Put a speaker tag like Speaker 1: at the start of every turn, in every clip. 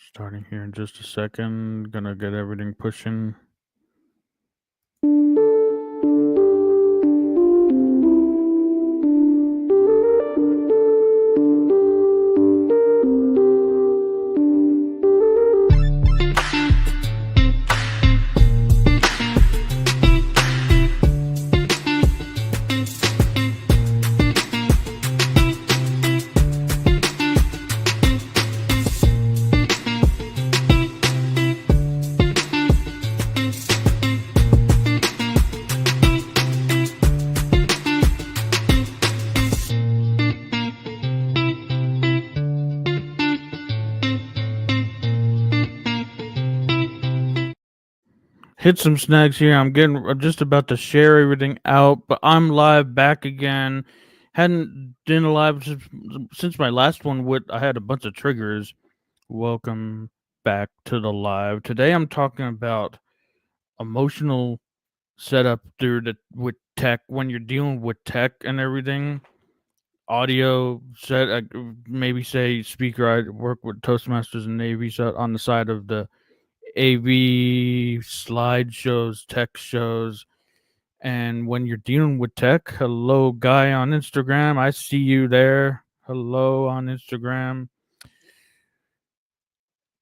Speaker 1: Starting here in just a second. Gonna get everything pushing. Hit some snags here. I'm just about to share everything out, but I'm live back again. Hadn't been live since my last one. I had a bunch of triggers. Welcome back to the live. Today I'm talking about emotional setup with tech when you're dealing with tech and everything. Audio set, maybe say speaker. I work with Toastmasters and Navy, so on the side of the AV slideshows, tech shows. And when you're dealing with tech, hello, guy on Instagram. I see you there. Hello on Instagram.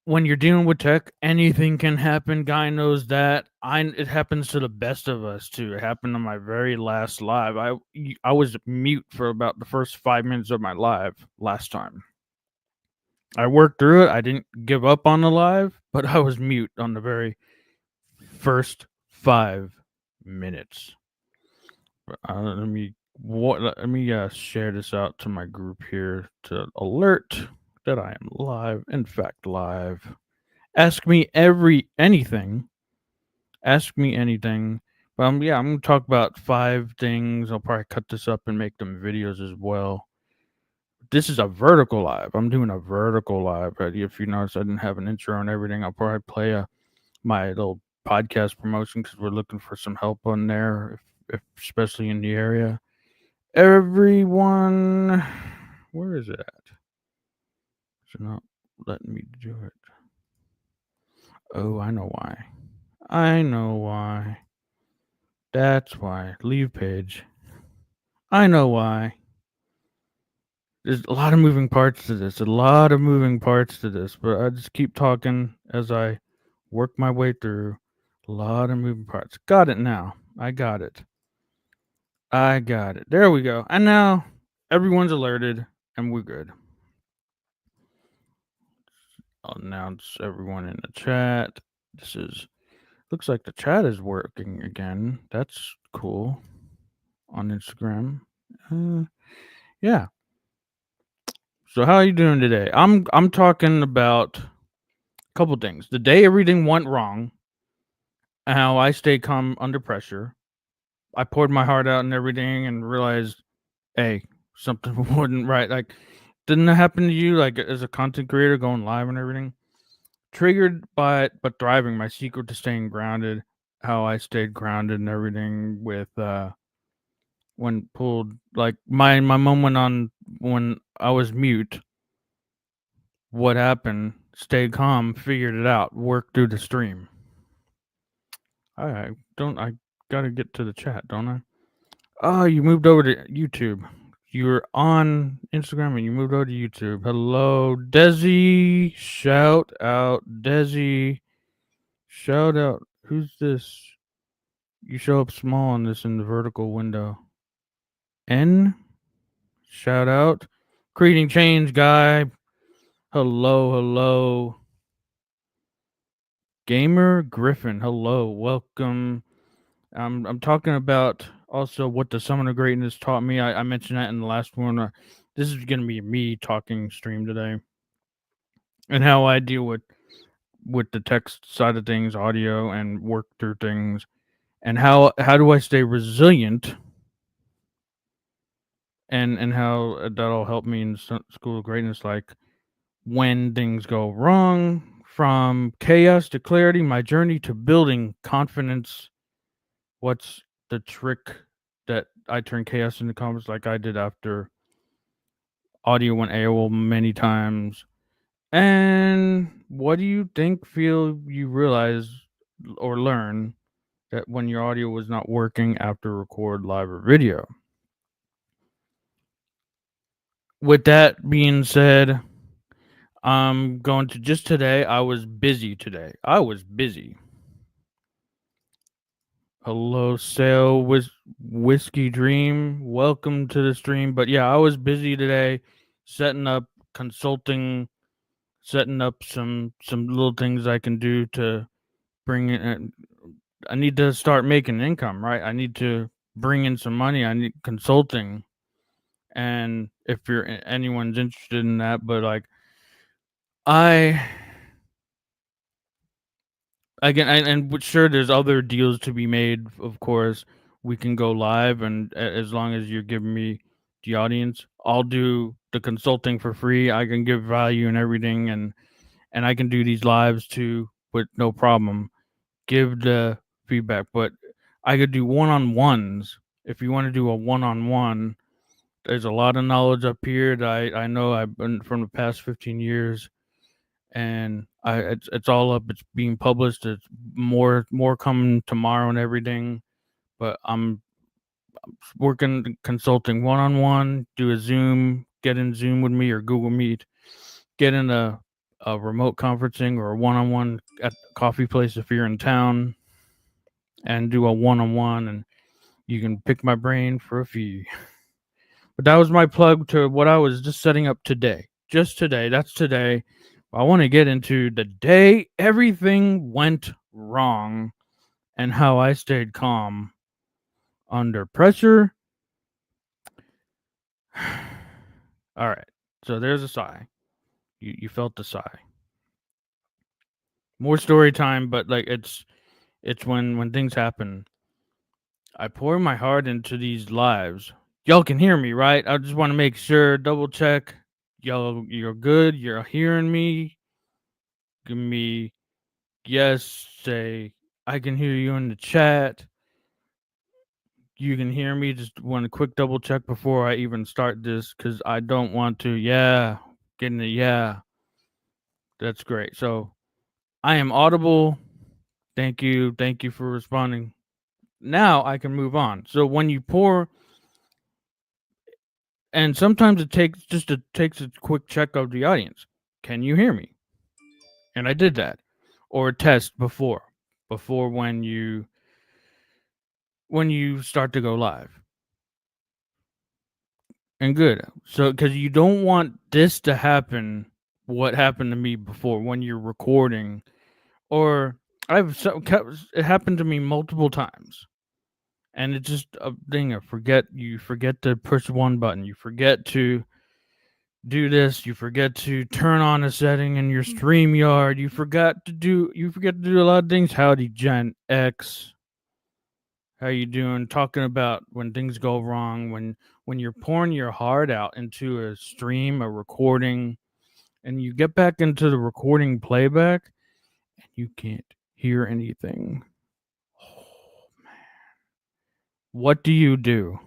Speaker 1: When you're dealing with tech, anything can happen. Guy knows that. It happens to the best of us too. It happened on my very last live. I was mute for about the first 5 minutes of my live last time. I worked through it. I didn't give up on the live, but I was mute on the very first 5 minutes. Let me share this out to my group here to alert that I am live. In fact, live. Ask me anything. Ask me anything. But yeah, I'm gonna talk about 5 things. I'll probably cut this up and make them videos as well. This is a vertical live. I'm doing a vertical live. If you notice, I didn't have an intro and everything. I'll probably play my little podcast promotion because we're looking for some help on there, if especially in the area. Everyone, where is it at? It's not letting me do it. Oh, I know why. I know why. That's why. Leave page. I know why. There's a lot of moving parts to this. But I just keep talking as I work my way through. A lot of moving parts. Got it now. I got it. There we go. And now everyone's alerted and we're good. I'll announce everyone in the chat. Looks like the chat is working again. That's cool. On Instagram. Yeah. So how are you doing today? I'm talking about a couple things. The day everything went wrong, how I stayed calm under pressure. I poured my heart out and everything and realized, hey, something wasn't right. Like, didn't that happen to you, like, as a content creator going live and everything? Triggered by it, but thriving. My secret to staying grounded, how I stayed grounded and everything with when pulled, like, my moment on when I was mute. What happened? Stayed calm, figured it out, worked through the stream. I gotta get to the chat, don't I? Oh, you moved over to YouTube. You were on Instagram and you moved over to YouTube. Hello, Desi. Shout out, Desi. Shout out. Who's this? You show up small on this in the vertical window. N. Shout out. Creating change, guy. Hello. Gamer Griffin. Hello, welcome. I'm talking about also what the Summon of Greatness taught me. I mentioned that in the last one. This is going to be me talking stream today, and how I deal with the text side of things, audio, and work through things, and how do I stay resilient, and how that'll help me in School of Greatness, like when things go wrong, from chaos to clarity, my journey to building confidence. What's the trick that I turn chaos into confidence, like I did after audio went AWOL many times, And what do you feel you realize or learn that when your audio was not working after record live or video? With that being said, I'm going to just today. I was busy today. I was busy. Hello, Sail Whiskey Dream. Welcome to the stream. But yeah, I was busy today setting up consulting, setting up some little things I can do to bring in. I need to start making income, right? I need to bring in some money. I need consulting. And if anyone's interested in that, but like I again, sure, there's other deals to be made. Of course, we can go live, and as long as you're giving me the audience, I'll do the consulting for free. I can give value and everything, and I can do these lives too with no problem. Give the feedback, but I could do one-on-ones. If you want to do a one-on-one, there's a lot of knowledge up here that I know I've been from the past 15 years, and it's all up. It's being published. It's more coming tomorrow and everything. But I'm working consulting one on one. Do a Zoom, get in Zoom with me or Google Meet. Get in a remote conferencing or a one on one at a coffee place if you're in town, and do a one on one, and you can pick my brain for a fee. But that was my plug to what I was just setting up today. Just today. That's today. I want to get into the day everything went wrong and how I stayed calm under pressure. All right. So there's a sigh. You felt the sigh. More story time, but like it's when things happen. I pour my heart into these lives. Y'all can hear me, right? I just want to make sure, double check. Y'all, you're good. You're hearing me. Give me yes. Say I can hear you in the chat. You can hear me. Just want a quick double check before I even start this because I don't want to. Yeah, getting it. Yeah, that's great. So I am audible. Thank you. Thank you for responding. Now I can move on. So when you pour, and sometimes it takes a quick check of the audience. Can you hear me? And I did that, or a test before when you start to go live. And good. So, because you don't want this to happen, what happened to me before when you're recording, or it happened to me multiple times, and it's just a thing of you forget to push one button, you forget to do this, you forget to turn on a setting in your StreamYard, you forget to do a lot of things. Howdy, Gen X. How you doing? Talking about when things go wrong, when you're pouring your heart out into a stream, a recording, and you get back into the recording playback and you can't hear anything. Oh man. What do you do?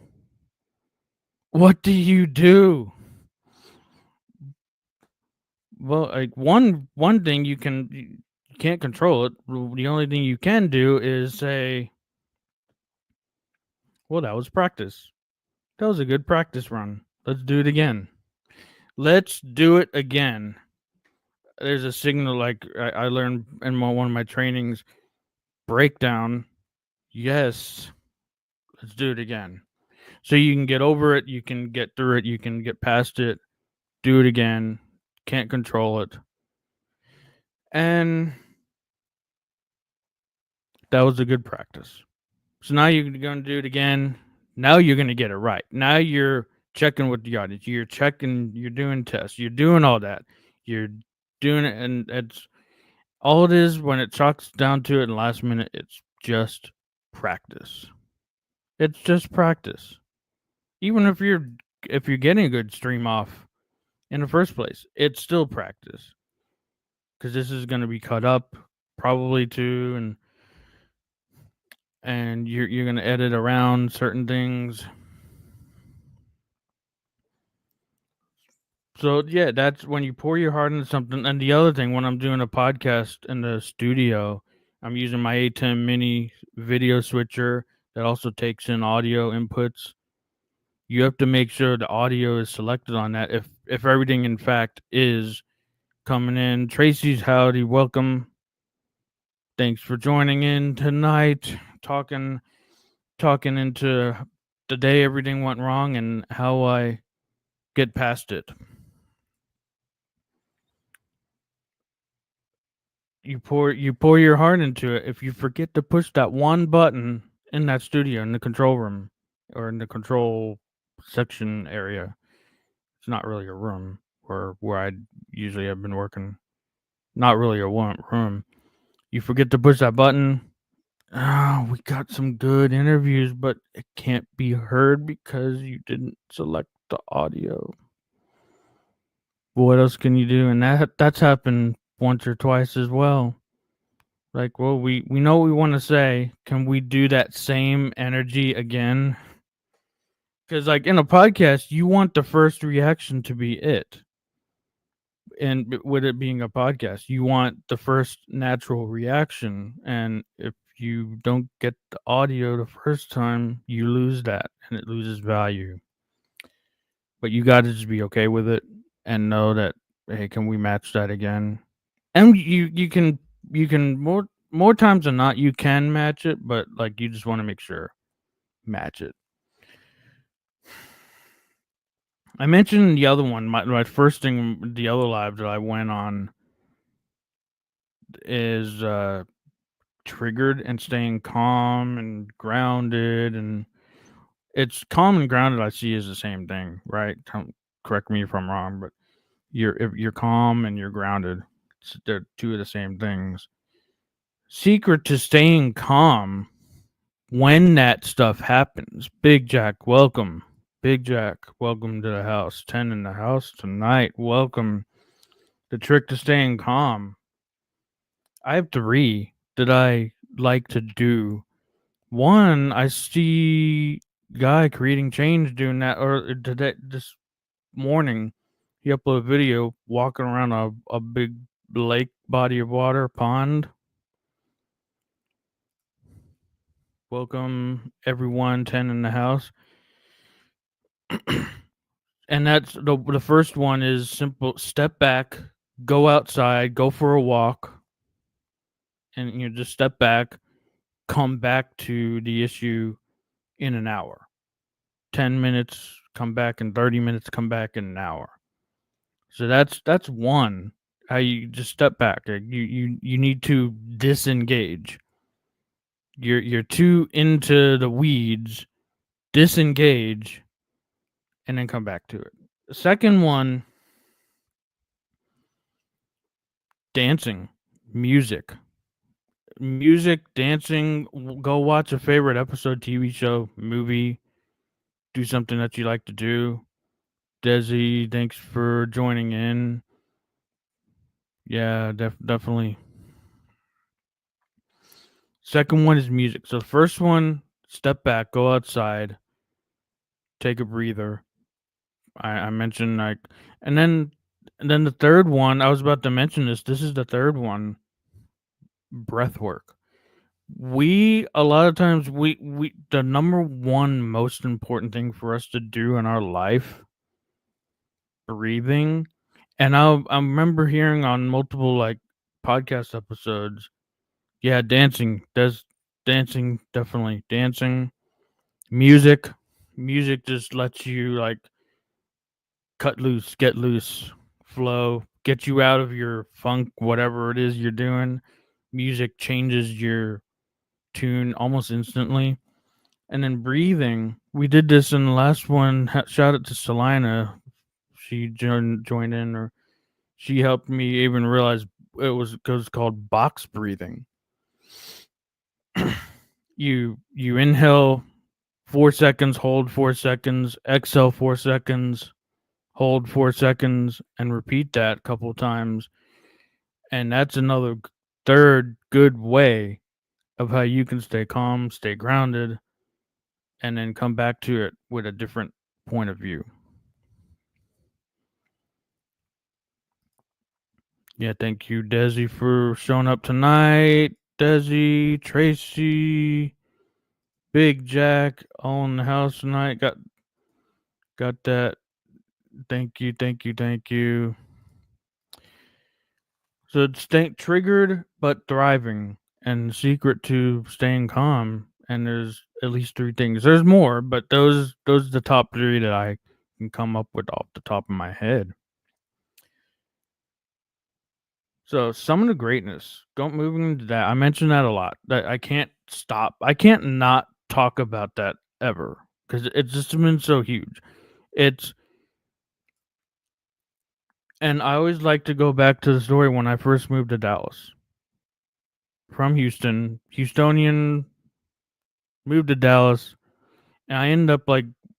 Speaker 1: What do you do? Well, like one thing you can't control it. The only thing you can do is say, "Well, that was practice. That was a good practice run. Let's do it again. Let's do it again." There's a signal like I learned in one of my trainings. Breakdown. Yes. Let's do it again. So you can get over it. You can get through it. You can get past it. Do it again. Can't control it. And that was a good practice. So now you're going to do it again. Now you're going to get it right. Now you're checking with the audience. You're checking. You're doing tests. You're doing all that. You're doing it, and it's all it is when it chalks down to it in the last minute. It's just practice. It's just practice. Even if you're getting a good stream off in the first place, it's still practice. Because this is going to be cut up probably too, and you're going to edit around certain things. So yeah, that's when you pour your heart into something. And the other thing, when I'm doing a podcast in the studio, I'm using my A10 mini video switcher that also takes in audio inputs. You have to make sure the audio is selected on that. If everything in fact is coming in. Tracy's howdy, welcome. Thanks for joining in tonight. Talking into the day everything went wrong and how I get past it. You pour your heart into it. If you forget to push that one button in that studio in the control room or in the control section area, it's not really a room where I usually have been working. Not really a room. You forget to push that button. Oh, we got some good interviews, but it can't be heard because you didn't select the audio. What else can you do? And that's happened once or twice as well. Like, well, we know what we want to say. Can we do that same energy again? Because, like, in a podcast, you want the first reaction to be it. And with it being a podcast, you want the first natural reaction. And if you don't get the audio the first time, you lose that and it loses value. But you got to just be okay with it and know that, hey, can we match that again? And you can more times than not you can match it, but like you just want to make sure match it. I mentioned the other one, my first thing, the other live that I went on is triggered and staying calm and grounded, and it's calm and grounded I see is the same thing, right? Correct me if I'm wrong, but if you're calm and you're grounded, they're two of the same things. Secret to staying calm when that stuff happens. Big Jack, welcome. Big Jack, welcome to the house. 10 in the house tonight. Welcome. The trick to staying calm. I have 3 that I like to do. One, I see guy creating change doing that, or today this morning he uploaded a video walking around a big lake body of water pond. Welcome everyone, 10 in the house. And that's the first one is simple: step back, go outside, go for a walk, and you just step back, come back to the issue in an hour. 10 minutes, come back in 30 minutes, come back in an hour. So that's one. How you just step back. You need to disengage. You're too into the weeds. Disengage, and then come back to it. The second one, dancing, music, dancing. Go watch a favorite episode, TV show, movie. Do something that you like to do. Desi, thanks for joining in. Yeah, definitely. Second one is music. So the first one, step back, go outside, take a breather. I mentioned like, and then the third one. I was about to mention this. This is the third one. Breath work. We a lot of times we the number one most important thing for us to do in our life, breathing. And I remember hearing on multiple like podcast episodes, yeah, dancing. Does dancing definitely dancing, music. Music just lets you like cut loose, get loose, flow, get you out of your funk, whatever it is you're doing. Music changes your tune almost instantly. And then breathing. We did this in the last one. Shout out to Selina. She joined in, or she helped me even realize it was called box breathing. You inhale 4 seconds, hold 4 seconds, exhale 4 seconds, hold 4 seconds, and repeat that a couple times. And that's another third good way of how you can stay calm, stay grounded, and then come back to it with a different point of view. Yeah, thank you, Desi, for showing up tonight. Desi, Tracy, Big Jack, all in the house tonight. Got that. Thank you, thank you, thank you. So it's triggered but thriving, and the secret to staying calm. And there's at least 3 things. There's more, but those are the top 3 that I can come up with off the top of my head. So Summon of Greatness. Don't moving into that. I mentioned that a lot. That I can't stop. I can't not talk about that ever because it's just been so huge. It's and I always like to go back to the story when I first moved to Dallas from Houston. Houstonian, moved to Dallas, and I ended up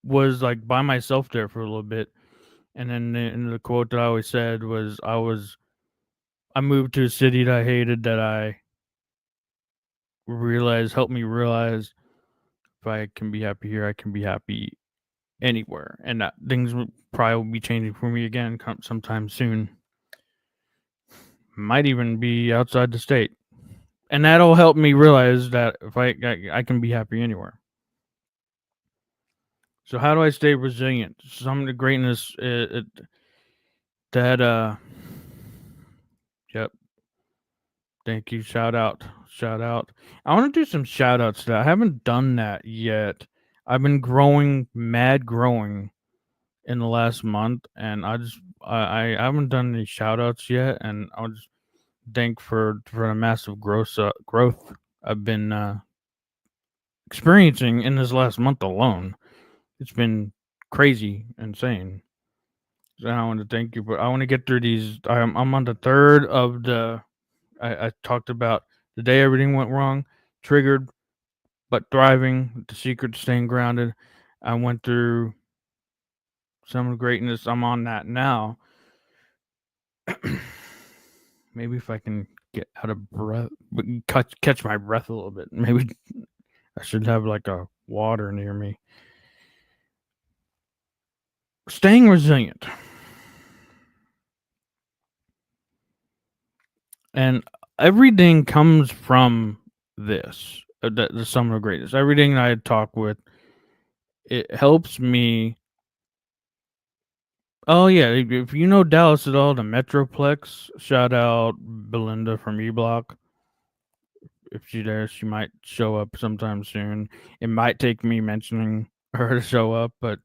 Speaker 1: was by myself there for a little bit. And then the quote that I always said was I moved to a city that I hated, that I realized helped me realize if I can be happy here, I can be happy anywhere, and that things will probably be changing for me again sometime soon. Might even be outside the state, and that'll help me realize that if I can be happy anywhere. So how do I stay resilient? Some of the greatness that yep. Thank you. Shout out. Shout out. I want to do some shout outs today. I haven't done that yet. I've been growing in the last month, and I haven't done any shout outs yet, and I'll just thank for the massive growth I've been experiencing in this last month alone. It's been crazy, insane. So I want to thank you, but I want to get through these. I'm on the third of the. I talked about the day everything went wrong, triggered but thriving. The secret to staying grounded. I went through some greatness. I'm on that now. Maybe if I can get out of breath, catch my breath a little bit. Maybe I should have like a water near me. Staying resilient. And everything comes from this, the sum of greatness. Everything I talk with, it helps me. Oh yeah, if you know Dallas at all, the Metroplex. Shout out Belinda from E Block. If she's there, she might show up sometime soon. It might take me mentioning her to show up, but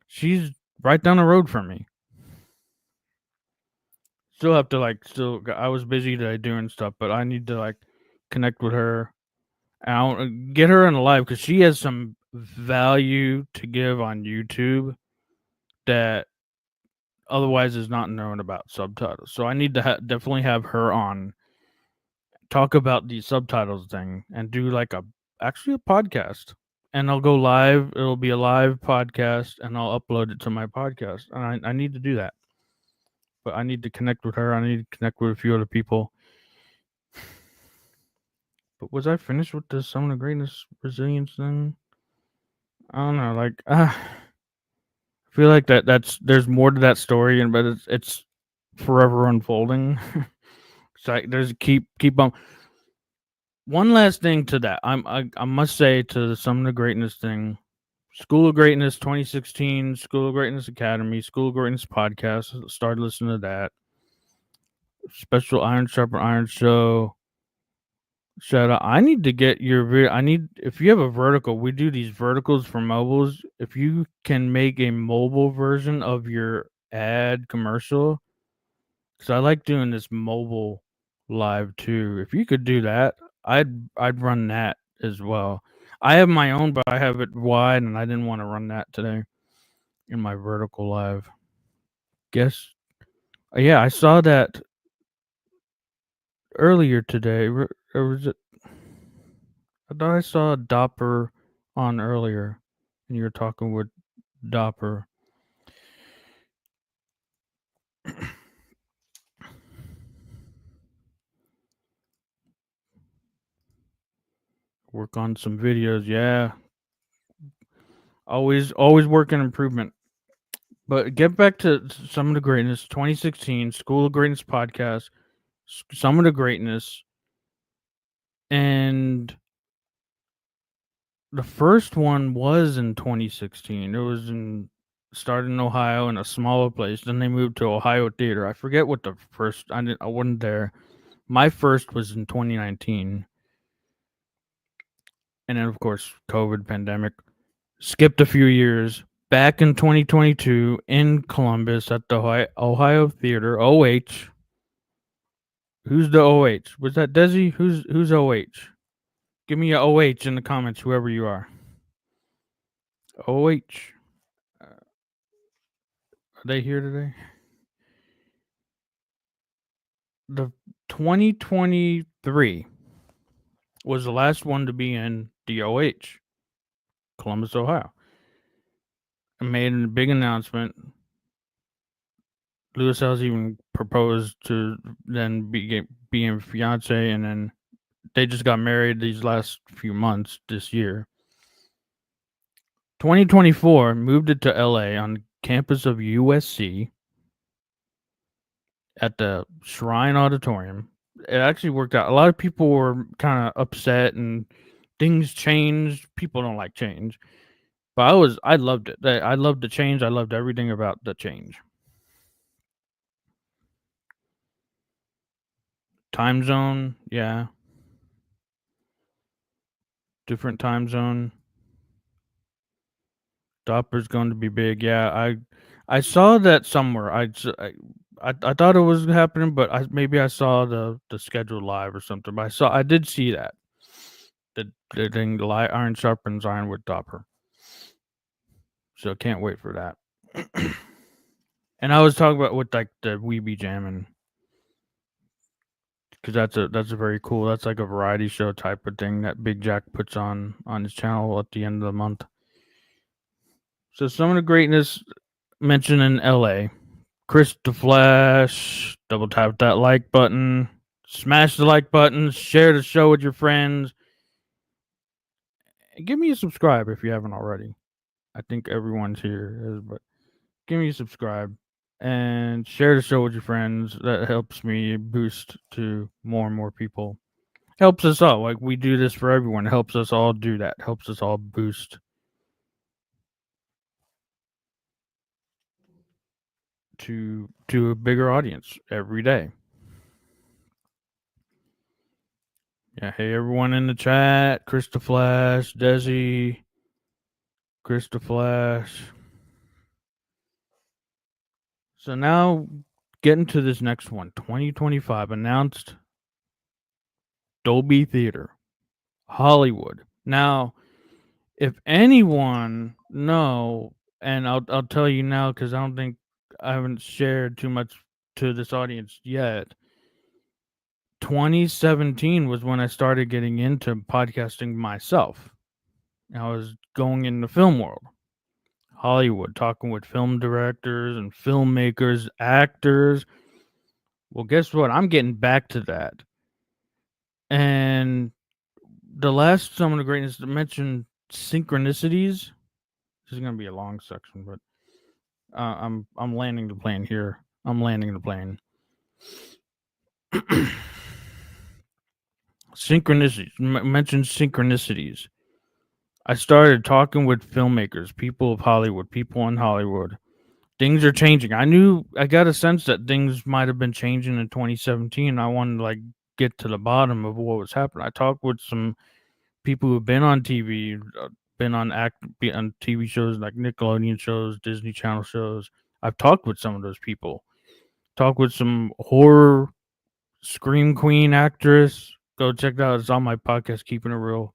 Speaker 1: she's right down the road from me. Still have to I was busy today doing stuff, but I need to connect with her. And I want to get her in the live because she has some value to give on YouTube that otherwise is not known about subtitles. So I need to definitely have her on, talk about the subtitles thing, and do actually a podcast. And I'll go live. It'll be a live podcast, and I'll upload it to my podcast. And I need to do that. But I need to connect with her. I need to connect with a few other people. But was I finished with the Summon of Greatness resilience thing? I don't know. I feel like there's more to that story, but it's forever unfolding. So there's keep on. One last thing to that, I must say to the Summon of Greatness thing, School of Greatness 2016, School of Greatness Academy, School of Greatness podcast. Started listening to that. Special Iron Sharper Iron Show. Shout out. I need to get your if you have a vertical, we do these verticals for mobiles. If you can make a mobile version of your ad commercial, because I like doing this mobile live too. If you could do that, I'd run that as well. I have my own, but I have it wide, and I didn't want to run that today in my vertical live. Guess, yeah, I saw that earlier today. Or was it? I thought I saw Dopper on earlier, and you were talking with Dopper. Work on some videos, yeah. Always work on improvement. But get back to Some of the Greatness, 2016, School of Greatness podcast. Summit of Greatness, and the first one was in 2016. It was in started in Ohio in a smaller place. Then they moved to Ohio Theater. I forget what the first. I wasn't there. My first was in 2019, and then of course COVID pandemic. Skipped a few years. Back in 2022 in Columbus at the Ohio Theater. OH. Who's the OH? Was that Desi? Who's OH? Give me a OH in the comments, whoever you are. OH. Are they here today? The 2023 was the last one to be in the OH, Columbus, Ohio. I made a big announcement. Lewis Howes even proposed to then be in fiance, and then they just got married these last few months this year. 2024 moved it to LA on campus of USC at the Shrine Auditorium. It actually worked out. A lot of people were kind of upset and things changed. People don't like change. But I loved it. I loved the change. I loved everything about the change. Time zone, yeah. Different time zone. Doppler's going to be big. Yeah, I saw that somewhere. I thought it was happening, but maybe I saw the schedule live or something. But I did see that the thing, the iron sharpens iron with Doppler. So can't wait for that. And I was talking about with like the Weeby Jammin', because that's a very cool. That's like a variety show type of thing that Big Jack puts on his channel at the end of the month. So Summit of Greatness mentioned in L.A. Chris the Flash, double tap that like button, smash the like button, share the show with your friends, and give me a subscribe if you haven't already. I think everyone's here, but give me a subscribe and share the show with your friends. That helps me boost to more and more people. Helps us all. Like we do this for everyone. It helps us all do that. Helps us all boost to a bigger audience every day. Yeah, hey everyone in the chat, Chris the Flash, Desi, Chris the Flash. So now getting to this next one, 2025 announced Dolby Theater, Hollywood. Now, if anyone know, and I'll tell you now because I haven't shared too much to this audience yet. 2017 was when I started getting into podcasting myself. I was going in the film world, Hollywood, talking with film directors and filmmakers, actors. Well, guess what? I'm getting back to that. And the last Summon of Greatness mentioned synchronicities. This is going to be a long section, but I'm landing the plane here. I'm landing the plane. Synchronicities. Mentioned synchronicities. I started talking with filmmakers, people of Hollywood, people in Hollywood. Things are changing. I got a sense that things might have been changing in 2017. I wanted to like get to the bottom of what was happening. I talked with some people who've been on TV, been on TV shows like Nickelodeon shows, Disney Channel shows. I've talked with some of those people. Talked with some horror scream queen actress. Go check that out. It's on my podcast, Keeping It Real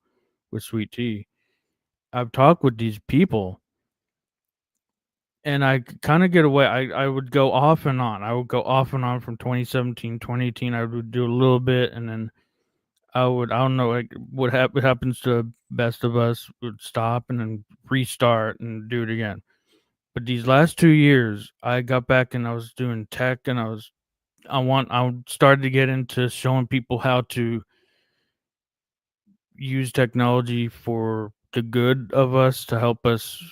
Speaker 1: with Sweet Tea. I've talked with these people, and I kind of get away. I would go off and on. I would go off and on from 2017, 2018. I would do a little bit, and then I don't know, like what happens to Best of Us would stop and then restart and do it again. But these last 2 years, I got back and I was doing tech, and I started to get into showing people how to use technology for the good of us, to help us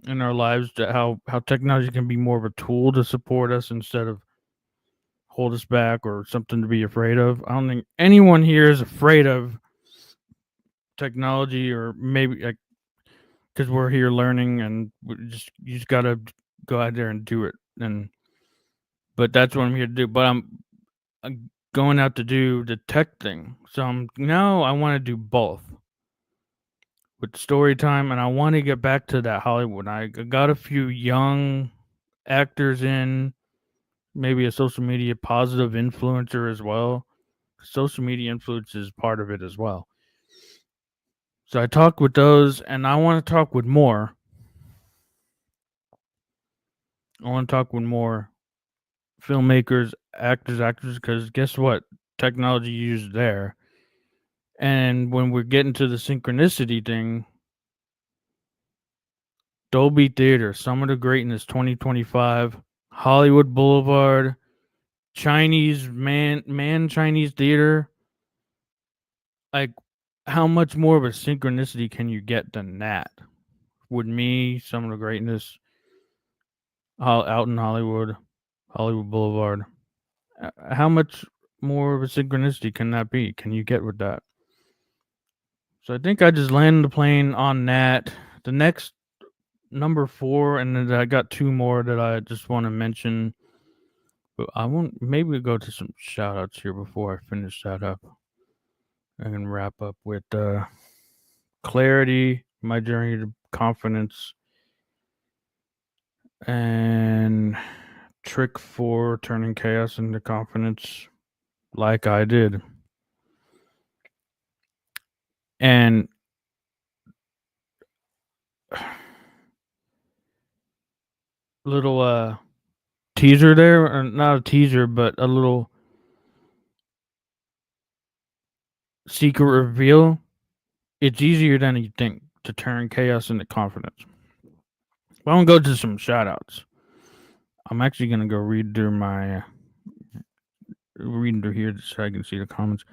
Speaker 1: in our lives, to how technology can be more of a tool to support us instead of hold us back or something to be afraid of. I don't think anyone here is afraid of technology, or maybe like because we're here learning, and you just gotta go out there and do it. And but that's what I'm here to do. But I'm going out to do the tech thing. So now I want to do both with story time, and I want to get back to that Hollywood. I got a few young actors in, maybe a social media positive influencer as well. Social media influence is part of it as well. So I talked with those, and I want to talk with more. I want to talk with more filmmakers, actors, because guess what? Technology used there. And when we're getting to the synchronicity thing, Dolby Theater, Summer to Greatness 2025, Hollywood Boulevard, Chinese Chinese theater. Like, how much more of a synchronicity can you get than that? With me, Summer to Greatness, out in Hollywood Boulevard. How much more of a synchronicity can that be? Can you get with that? So I think I just landed the plane on that. The next number 4, and then I got 2 more that I just want to mention. But I want maybe we go to some shout outs here before I finish that up. I can wrap up with clarity, my journey to confidence, and trick 4, turning chaos into confidence, like I did. And little teaser there, or not a teaser, but a little secret reveal. It's easier than you think to turn chaos into confidence. Well, I'm gonna go to some shout outs. I'm actually gonna go read through here so I can see the comments.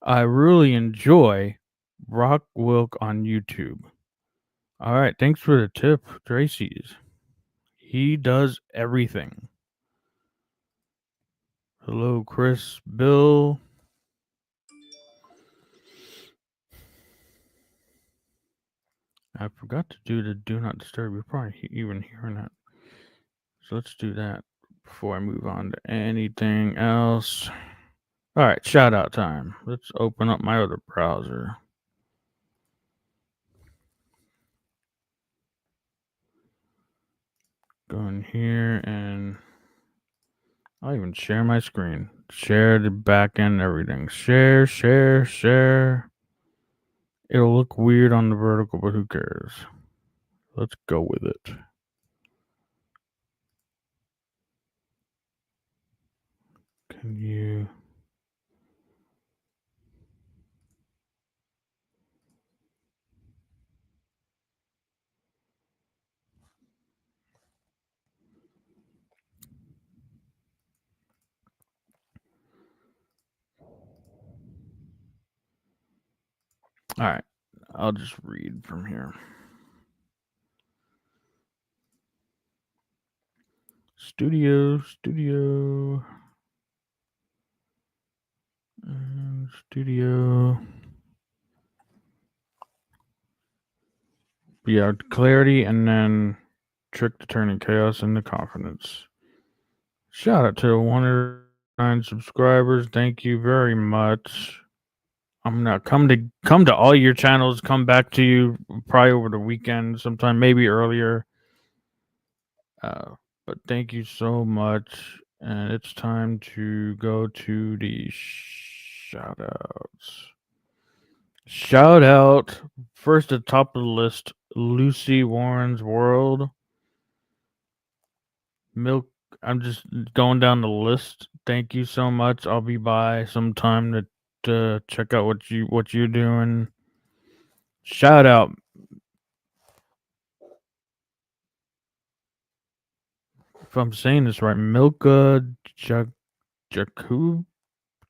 Speaker 1: I really enjoy Rock Wilk on YouTube. All right, thanks for the tip, Tracy's. He does everything. Hello, Chris, Bill. I forgot to do the do not disturb. You're probably even hearing that. So let's do that before I move on to anything else. All right, shout out time. Let's open up my other browser. Go in here and I'll even share my screen. Share the back end, everything. Share. It'll look weird on the vertical, but who cares? Let's go with it. Can you... All right, I'll just read from here. Studio. Yeah, clarity, and then trick to turning chaos into confidence. Shout out to 109 subscribers. Thank you very much. I'm gonna come to all your channels. Come back to you probably over the weekend, sometime maybe earlier. But thank you so much, and it's time to go to the shout outs. Shout out first at the top of the list, Lucy Warren's World. Milk. I'm just going down the list. Thank you so much. I'll be by sometime to check out what you're doing. Shout out. If I'm saying this right, Milka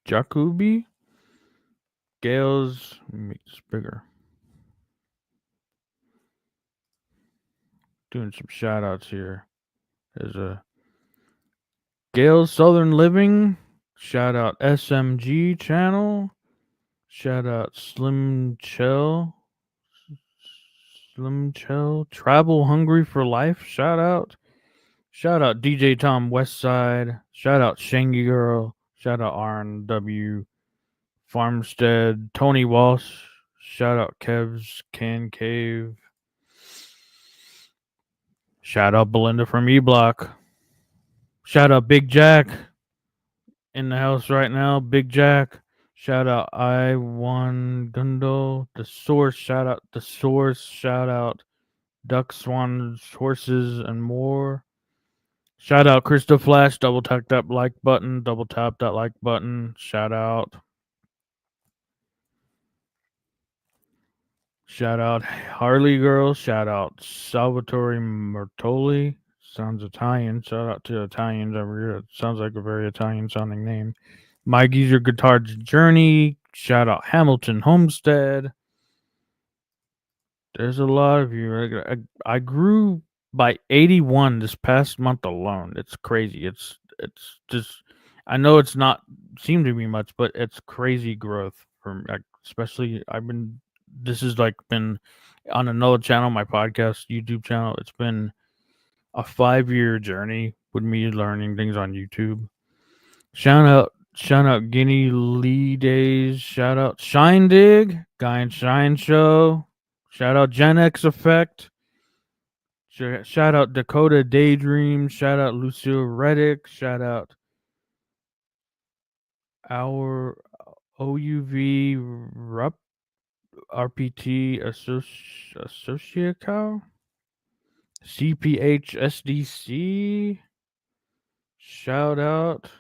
Speaker 1: Jacoby. Gales. Let me make this bigger. Doing some shout outs here. There's a Gales Southern Living. Shout out SMG channel. Shout out Slim Chell. Slim Chell. Travel Hungry for Life. Shout out. Shout out DJ Tom Westside. Shout out Shangy Girl. Shout out RNW Farmstead. Tony Walsh. Shout out Kev's Can Cave. Shout out Belinda from E Block. Shout out Big Jack in the house right now. Big Jack. Shout out I1 Gundo. The Source. Shout out The Source. Shout out Duck Swans, Horses, and more. Shout out Crystal Flash. Double tap that like button. Double tap that like button. Shout out. Shout out Harley Girl. Shout out Salvatore Mertoli. Sounds Italian. Shout out to Italians over here. It sounds like a very Italian sounding name. My Geezer Guitar Journey. Shout out Hamilton Homestead. There's a lot of you. I grew by 81 this past month alone. It's crazy. It's just, I know it's not seem to be much, but it's crazy growth from especially this has like been on another channel, my podcast YouTube channel. It's been a 5-year journey with me learning things on YouTube. Shout out Guinea Lee Days. Shout out Shine Dig, Guy and Shine Show. Shout out Gen X Effect. Shout out Dakota Daydream. Shout out Lucille Reddick. Shout out our OUV RPT Associate Cow. CPH SDC. Shout out.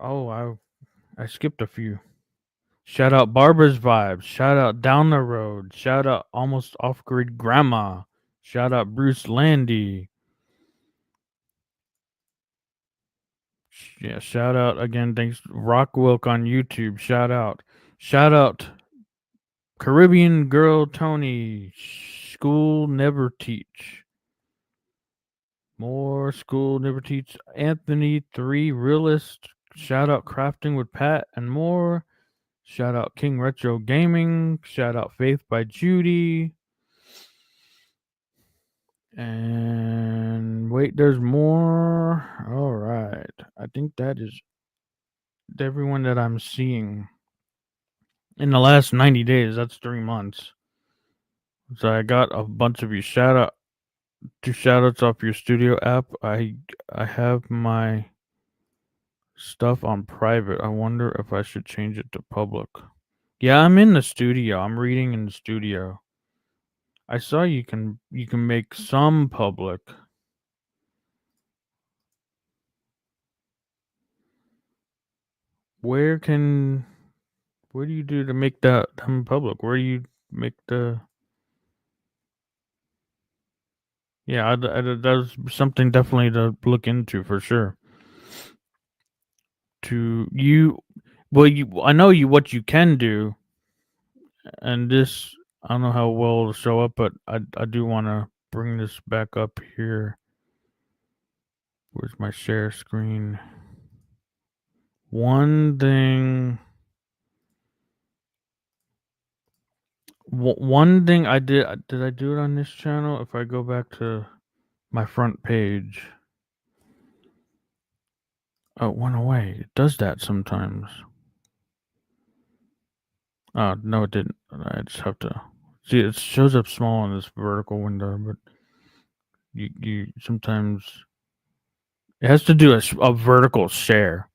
Speaker 1: Oh, I skipped a few. Shout out Barbara's Vibes. Shout out Down the Road. Shout out Almost Off Grid Grandma. Shout out Bruce Landy. Yeah, shout out again. Thanks, Rock Wilk on YouTube. Shout out. Shout out Caribbean Girl Tony. School Never Teach. More School Never Teach. Anthony 3 Realist. Shout out Crafting with Pat and more. Shout out King Retro Gaming. Shout out Faith by Judy. And wait, there's more. All right. I think that is everyone that I'm seeing in the last 90 days. That's 3 months. So I got a bunch of you. Shout out to shout outs off your studio app. I have my stuff on private. I wonder if I should change it to public. Yeah, I'm in the studio. I'm reading in the studio. I saw you can make some public. Where do you do to make that public? Where do you make the? Yeah, that's something definitely to look into for sure. I know what you can do, and this I don't know how well it'll show up, but I do want to bring this back up here. Where's my share screen? One thing I did I do it on this channel? If I go back to my front page, oh, it went away. It does that sometimes. No, it didn't. I just have to see. It shows up small in this vertical window, but you sometimes it has to do a vertical share.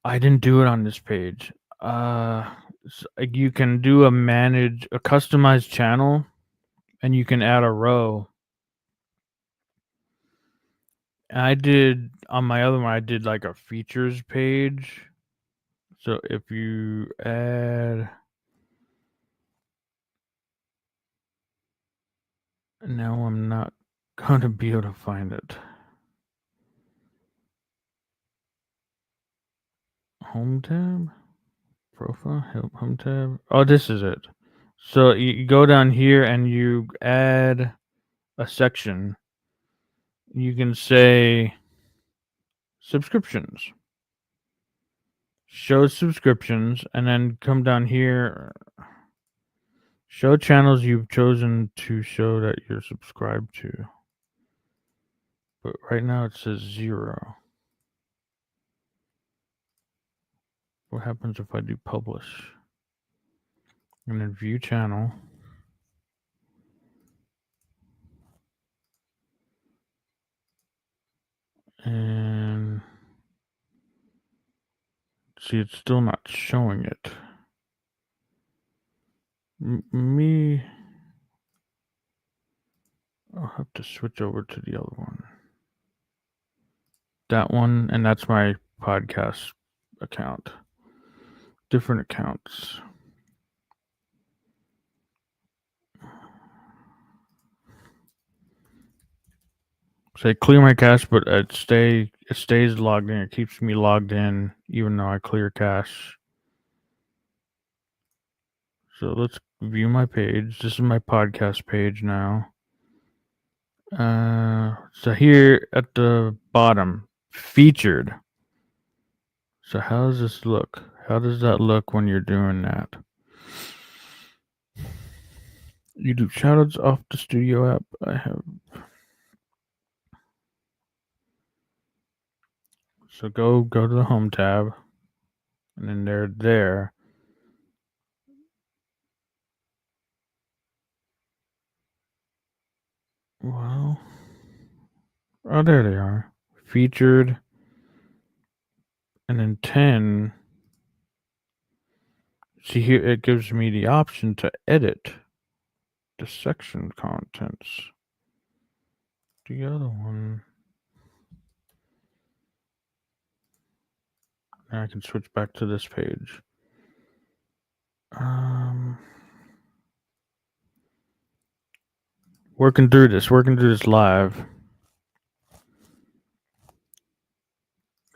Speaker 1: I didn't do it on this page. You can do a customized channel, and you can add a row. I did on my other one. I did like a features page. So if you add, now I'm not going to be able to find it. Home tab, profile, home tab. Oh, this is it. So you go down here and you add a section. You can say subscriptions. Show subscriptions, and then come down here. Show channels you've chosen to show that you're subscribed to. But right now it says 0. What happens if I do publish? And then view channel. And see, it's still not showing it. I'll have to switch over to the other one. That one, and that's my podcast account. Different accounts. Say clear my cache, but it stays logged in. It keeps me logged in even though I clear cache. So let's view my page. This is my podcast page now. So here at the bottom, featured. So how does this look? How does that look when you're doing that? You do shoutouts off the studio app. I have. So go to the home tab, and then they're there. Well, oh, there they are. Featured, and then 10. See here, it gives me the option to edit the section contents. The other one, now I can switch back to this page. Working through this live.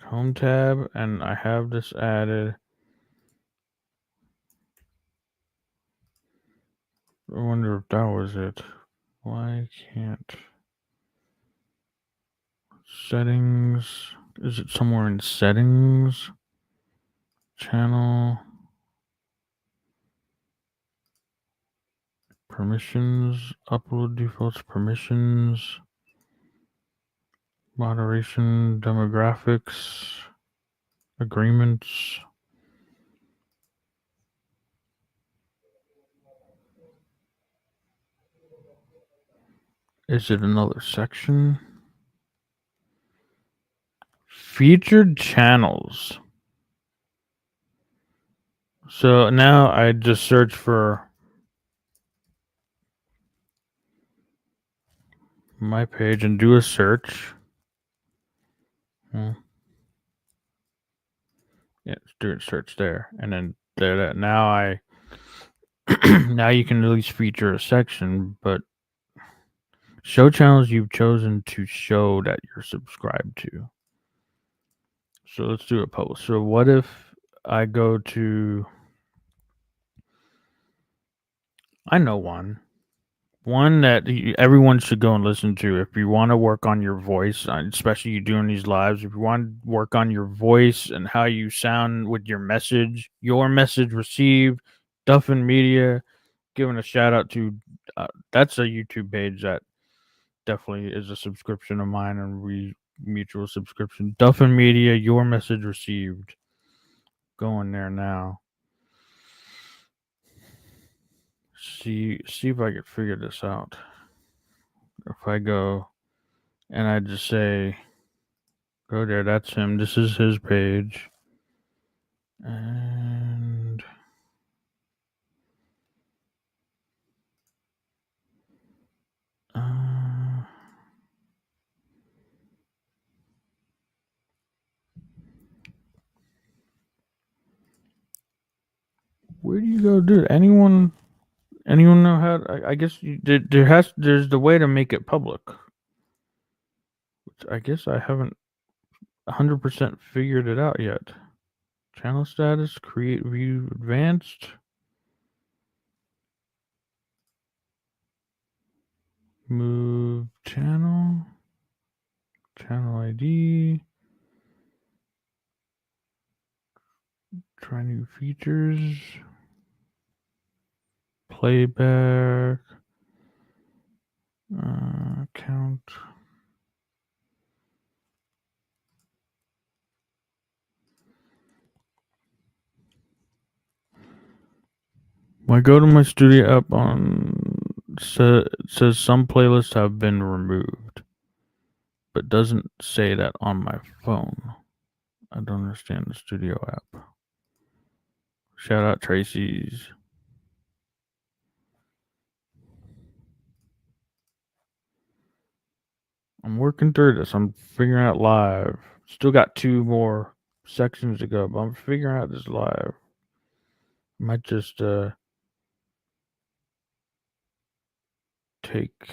Speaker 1: Home tab, and I have this added. I wonder if that was it. Why can't settings? Is it somewhere in settings? Channel permissions, upload defaults, permissions, moderation, demographics, agreements. Is it another section? Featured channels. So now I just search for my page and do a search. Yeah, let's do a search there, and then there. Now now you can at least feature a section, but show channels you've chosen to show that you're subscribed to. So let's do a post. So what if I go to, I know one that everyone should go and listen to if you want to work on your voice, especially you doing these lives. If you want to work on your voice and how you sound with your message received, Duffin Media, giving a shout out to, that's a YouTube page that definitely is a subscription of mine, and we mutual subscription. Duffin Media, your message received. Go in there now. See if I can figure this out. If I go and I just say, go there, that's him. This is his page. And where do you go do it? Anyone know how? I guess there's the way to make it public, which I guess I haven't 100% figured it out yet. Channel status, create view advanced. Move channel ID. Try new features. Playback. Count. When I go to my studio app it says some playlists have been removed, but doesn't say that on my phone. I don't understand the studio app. Shout out Tracy's. I'm working through this. I'm figuring out live. Still got 2 more sections to go, but I'm figuring out this live. Might just take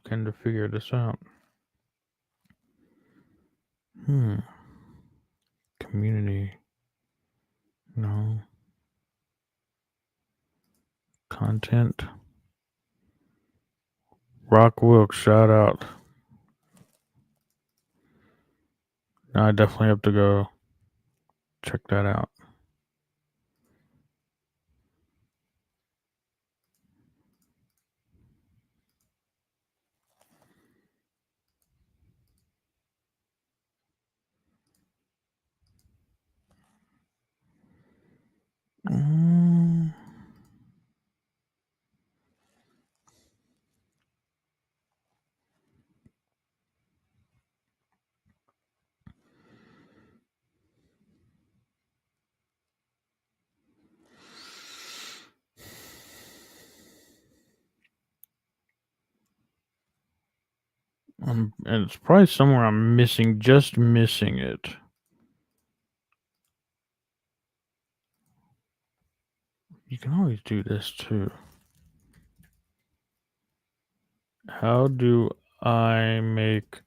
Speaker 1: kind of figure this out. Community. No. Content. Rock Wilkes, shout out. I definitely have to go check that out. And it's probably somewhere I'm missing it. You can always do this too. How do I make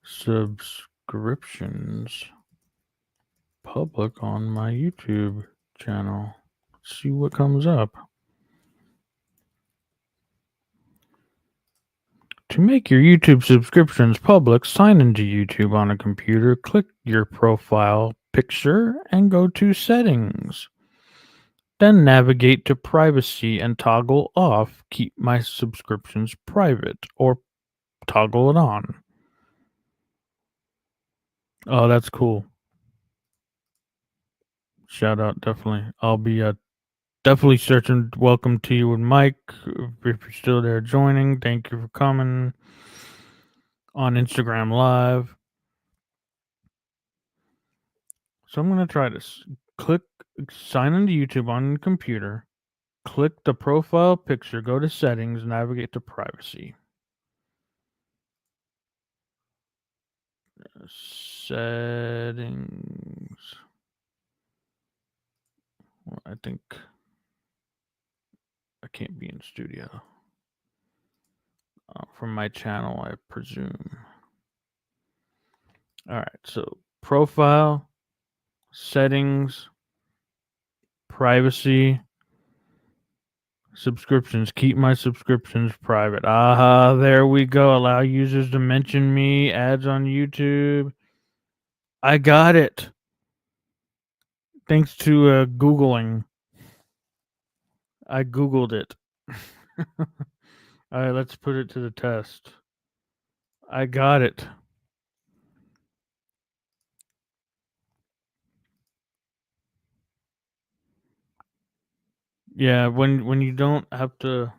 Speaker 1: subscriptions public on my YouTube channel? Let's see what comes up. To make your YouTube subscriptions public, sign into YouTube on a computer, click your profile picture, and go to Settings. Then navigate to Privacy and toggle off Keep My Subscriptions Private, or toggle it on. Oh, that's cool. Shout out, definitely. I'll be definitely searching. Welcome to you and Mike. If you're still there joining, thank you for coming on Instagram Live. So I'm going to try this. Click sign into YouTube on your computer. Click the profile picture, go to Settings, navigate to Privacy. Settings. Well, I think I can't be in studio. From my channel, I presume. All right, so profile, settings, privacy, subscriptions. Keep my subscriptions private. There we go. Allow users to mention me. Ads on YouTube. I got it. Thanks to Googling. I Googled it. All right, let's put it to the test. I got it. Yeah, when you don't have to,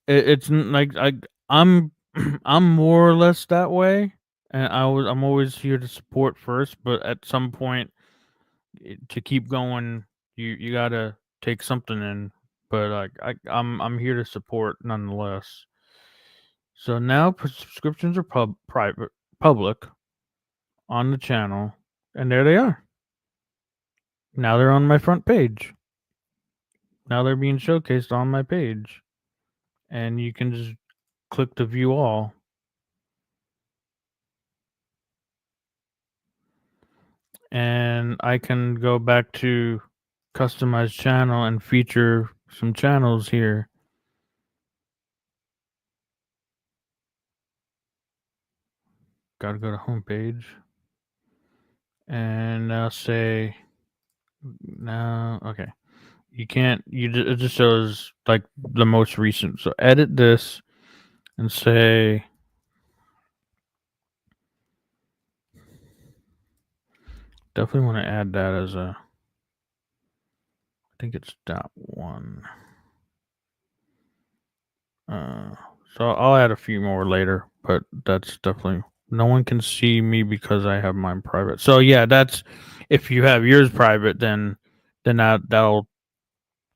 Speaker 1: it's like I'm I'm more or less that way, and I'm always here to support first, but at some point to keep going, you gotta take something in. But like I'm here to support nonetheless. So now subscriptions are public on the channel, and there they are. Now they're on my front page. Now they're being showcased on my page, and you can just click to view all. And I can go back to customize channel and feature some channels here. Gotta go to homepage. And I'll say no. Okay, you can't. It just shows like the most recent. So edit this and say definitely want to add that as a. I think it's .1. Uh, so I'll add a few more later, but that's definitely no one can see me because I have mine private. So yeah, that's if you have yours private, then that'll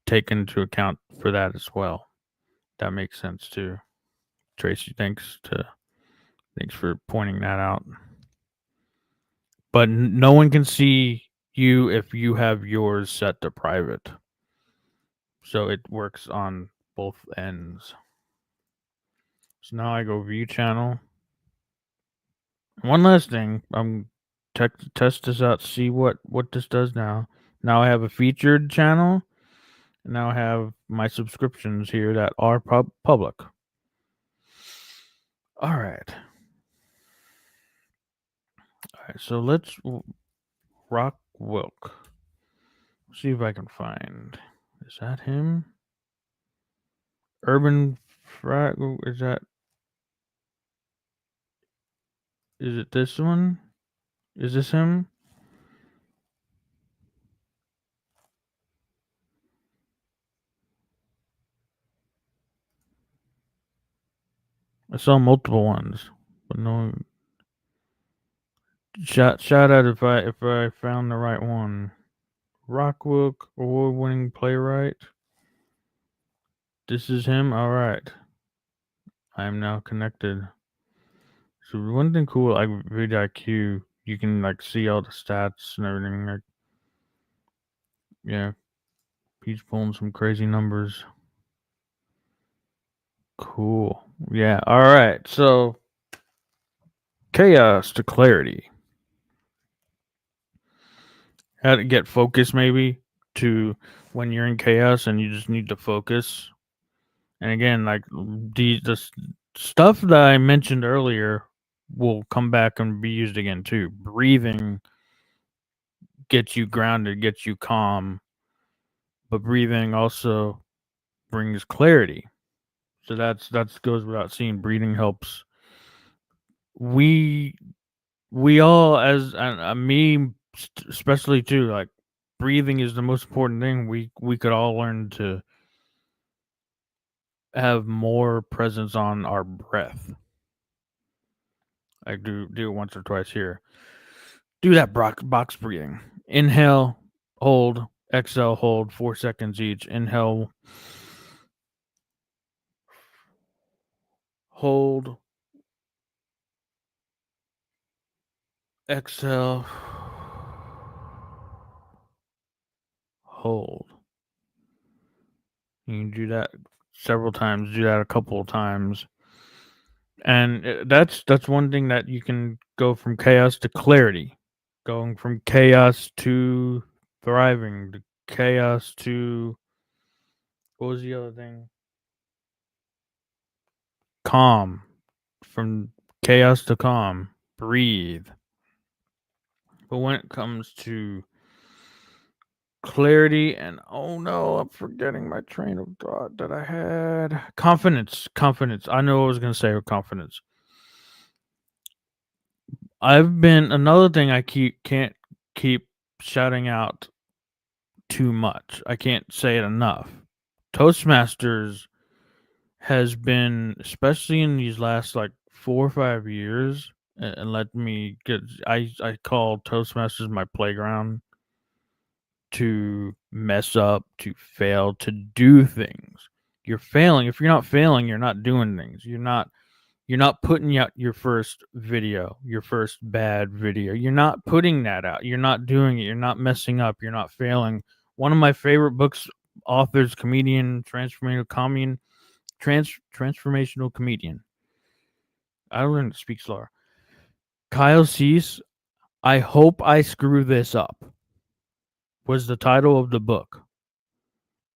Speaker 1: take into account for that as well. That makes sense too. Tracy, thanks for pointing that out. But no one can see you if you have yours set to private. So it works on both ends. So now I go view channel. One last thing, I'm test this out, see what this does now. Now I have a featured channel. And now I have my subscriptions here that are public. All right. All right. So let's rock Wilk. See if I can find. Is that him? Urban Frag. Is that? Is it this one? Is this him? I saw multiple ones, but no. Shout out if I found the right one. Rockwook award-winning playwright. This is him. All right. I am now connected. So one thing cool, like vidIQ, you can like see all the stats and everything. Like, yeah, he's pulling some crazy numbers. Cool. Yeah. All right. So chaos to clarity. How to get focus maybe to when you're in chaos and you just need to focus. And again, like the stuff that I mentioned earlier will come back and be used again too. Breathing gets you grounded, gets you calm, but breathing also brings clarity. So that's goes without saying. Breathing helps. We all as me especially too, like breathing is the most important thing. We could all learn to have more presence on our breath. I do it once or twice here. Do that box breathing. Inhale, hold, exhale, hold 4 seconds each. Inhale, hold, exhale, hold. You can do that several times, do that a couple of times. And that's one thing that you can go from chaos to clarity. Going from chaos to thriving, to chaos to what was the other thing? Calm. From chaos to calm. Breathe. But when it comes to clarity and oh no, I'm forgetting my train of thought that I had. Confidence. I know what I was gonna say with confidence. I've been another thing I can't keep shouting out too much. I can't say it enough. Toastmasters has been, especially in these last like 4 or 5 years, and let me get. I call Toastmasters my playground to mess up, to fail, to do things. You're failing. If you're not failing, you're not doing things. You're not putting out your first video, your first bad video. You're not putting that out. You're not doing it. You're not messing up. You're not failing. One of my favorite books, authors, comedian, transformational comedian. I learned to speak slower. Kyle Cease, I hope I screw this up, was the title of the book.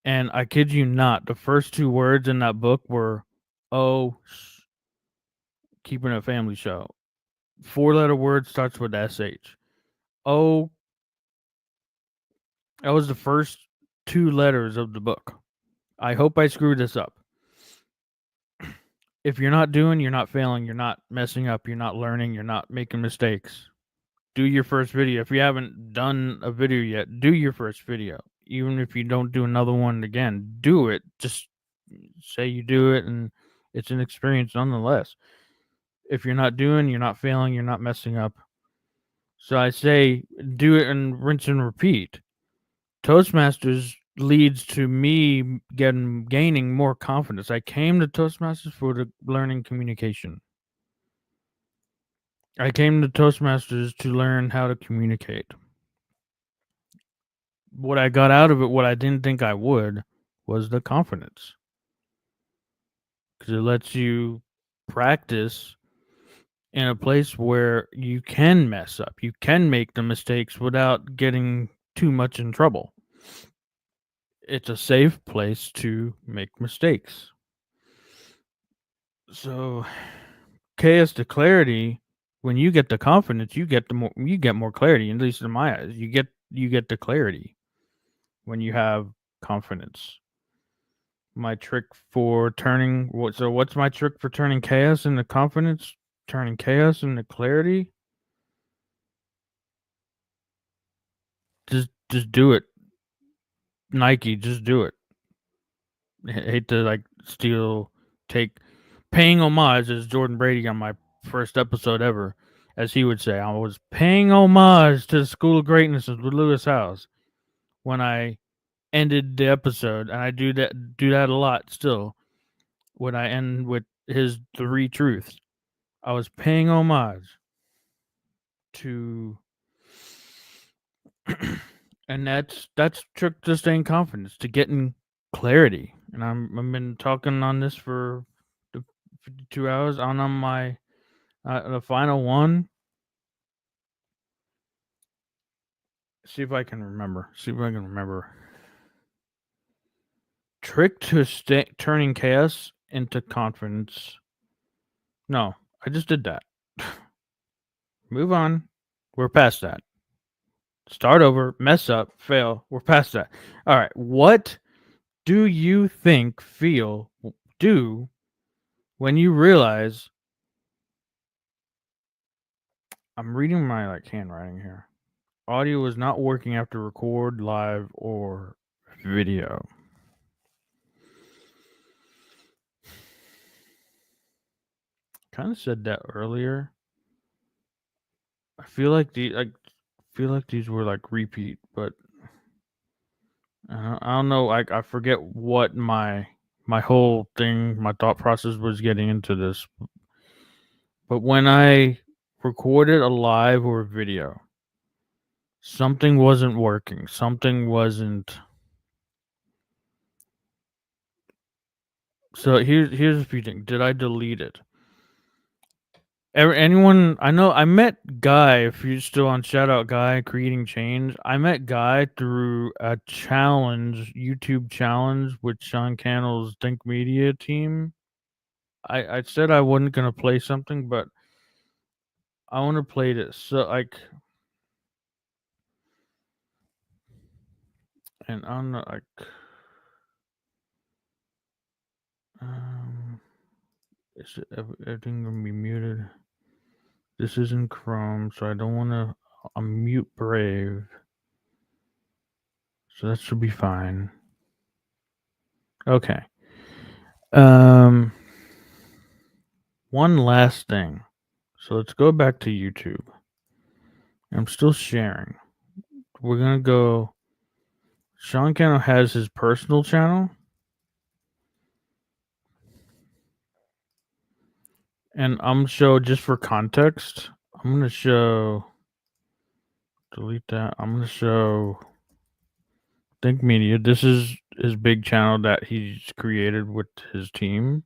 Speaker 1: And I kid you not, the first two words in that book were, oh, keeping a family show. 4-letter word starts with SH. Oh, that was the first 2 letters of the book. I hope I screwed this up. If you're not doing, you're not failing, you're not messing up, you're not learning, you're not making mistakes. Do your first video. If you haven't done a video yet, do your first video. Even if you don't do another one again, do it. Just say you do it, and it's an experience nonetheless. If you're not doing, you're not failing, you're not messing up. So I say do it and rinse and repeat. Toastmasters leads to me gaining more confidence. I came to Toastmasters for the learning communication. I came to Toastmasters to learn how to communicate. What I got out of it, what I didn't think I would, was the confidence. Because it lets you practice in a place where you can mess up. You can make the mistakes without getting too much in trouble. It's a safe place to make mistakes. So, chaos to clarity. When you get the confidence, you get more clarity. At least in my eyes, you get the clarity when you have confidence. My trick for turning what's my trick for turning chaos into confidence? Turning chaos into clarity? Just do it. Nike, just do it. Hate to take paying homage as Jordan Brady on my first episode ever, as he would say. I was paying homage to the School of Greatness with Lewis Howes when I ended the episode, and I do that a lot still. When I end with his 3 truths, I was paying homage to, and that's trick to staying confidence, to getting clarity. And I've been talking on this for 52 hours on my the final one. See if I can remember. Trick to turning chaos into confidence. No, I just did that. Move on. We're past that. Start over, mess up, fail. We're past that. All right. What do you think, do when you realize I'm reading my handwriting here. Audio is not working after record, live, or video. Kind of said that earlier. I feel like these were repeat, but I don't know. I forget what my whole thing, my thought process was getting into this. But when I recorded a live or a video, something wasn't working. Something wasn't. So here's a few things. Did I delete it? Anyone I know, I met Guy, if you're still on, shout out Guy, Creating Change. I met Guy through a challenge, YouTube challenge with Sean Cannell's Think Media team. I said I wasn't gonna play something, but I want to play this. So and I'm not is everything gonna be muted? This isn't Chrome, so I don't want to unmute Brave. So that should be fine. Okay. One last thing. So let's go back to YouTube. I'm still sharing. We're gonna go. Sean Cannell has his personal channel, and I'm gonna show, just for context, I'm gonna show. Delete that. I'm gonna show Think Media. This is his big channel that he's created with his team.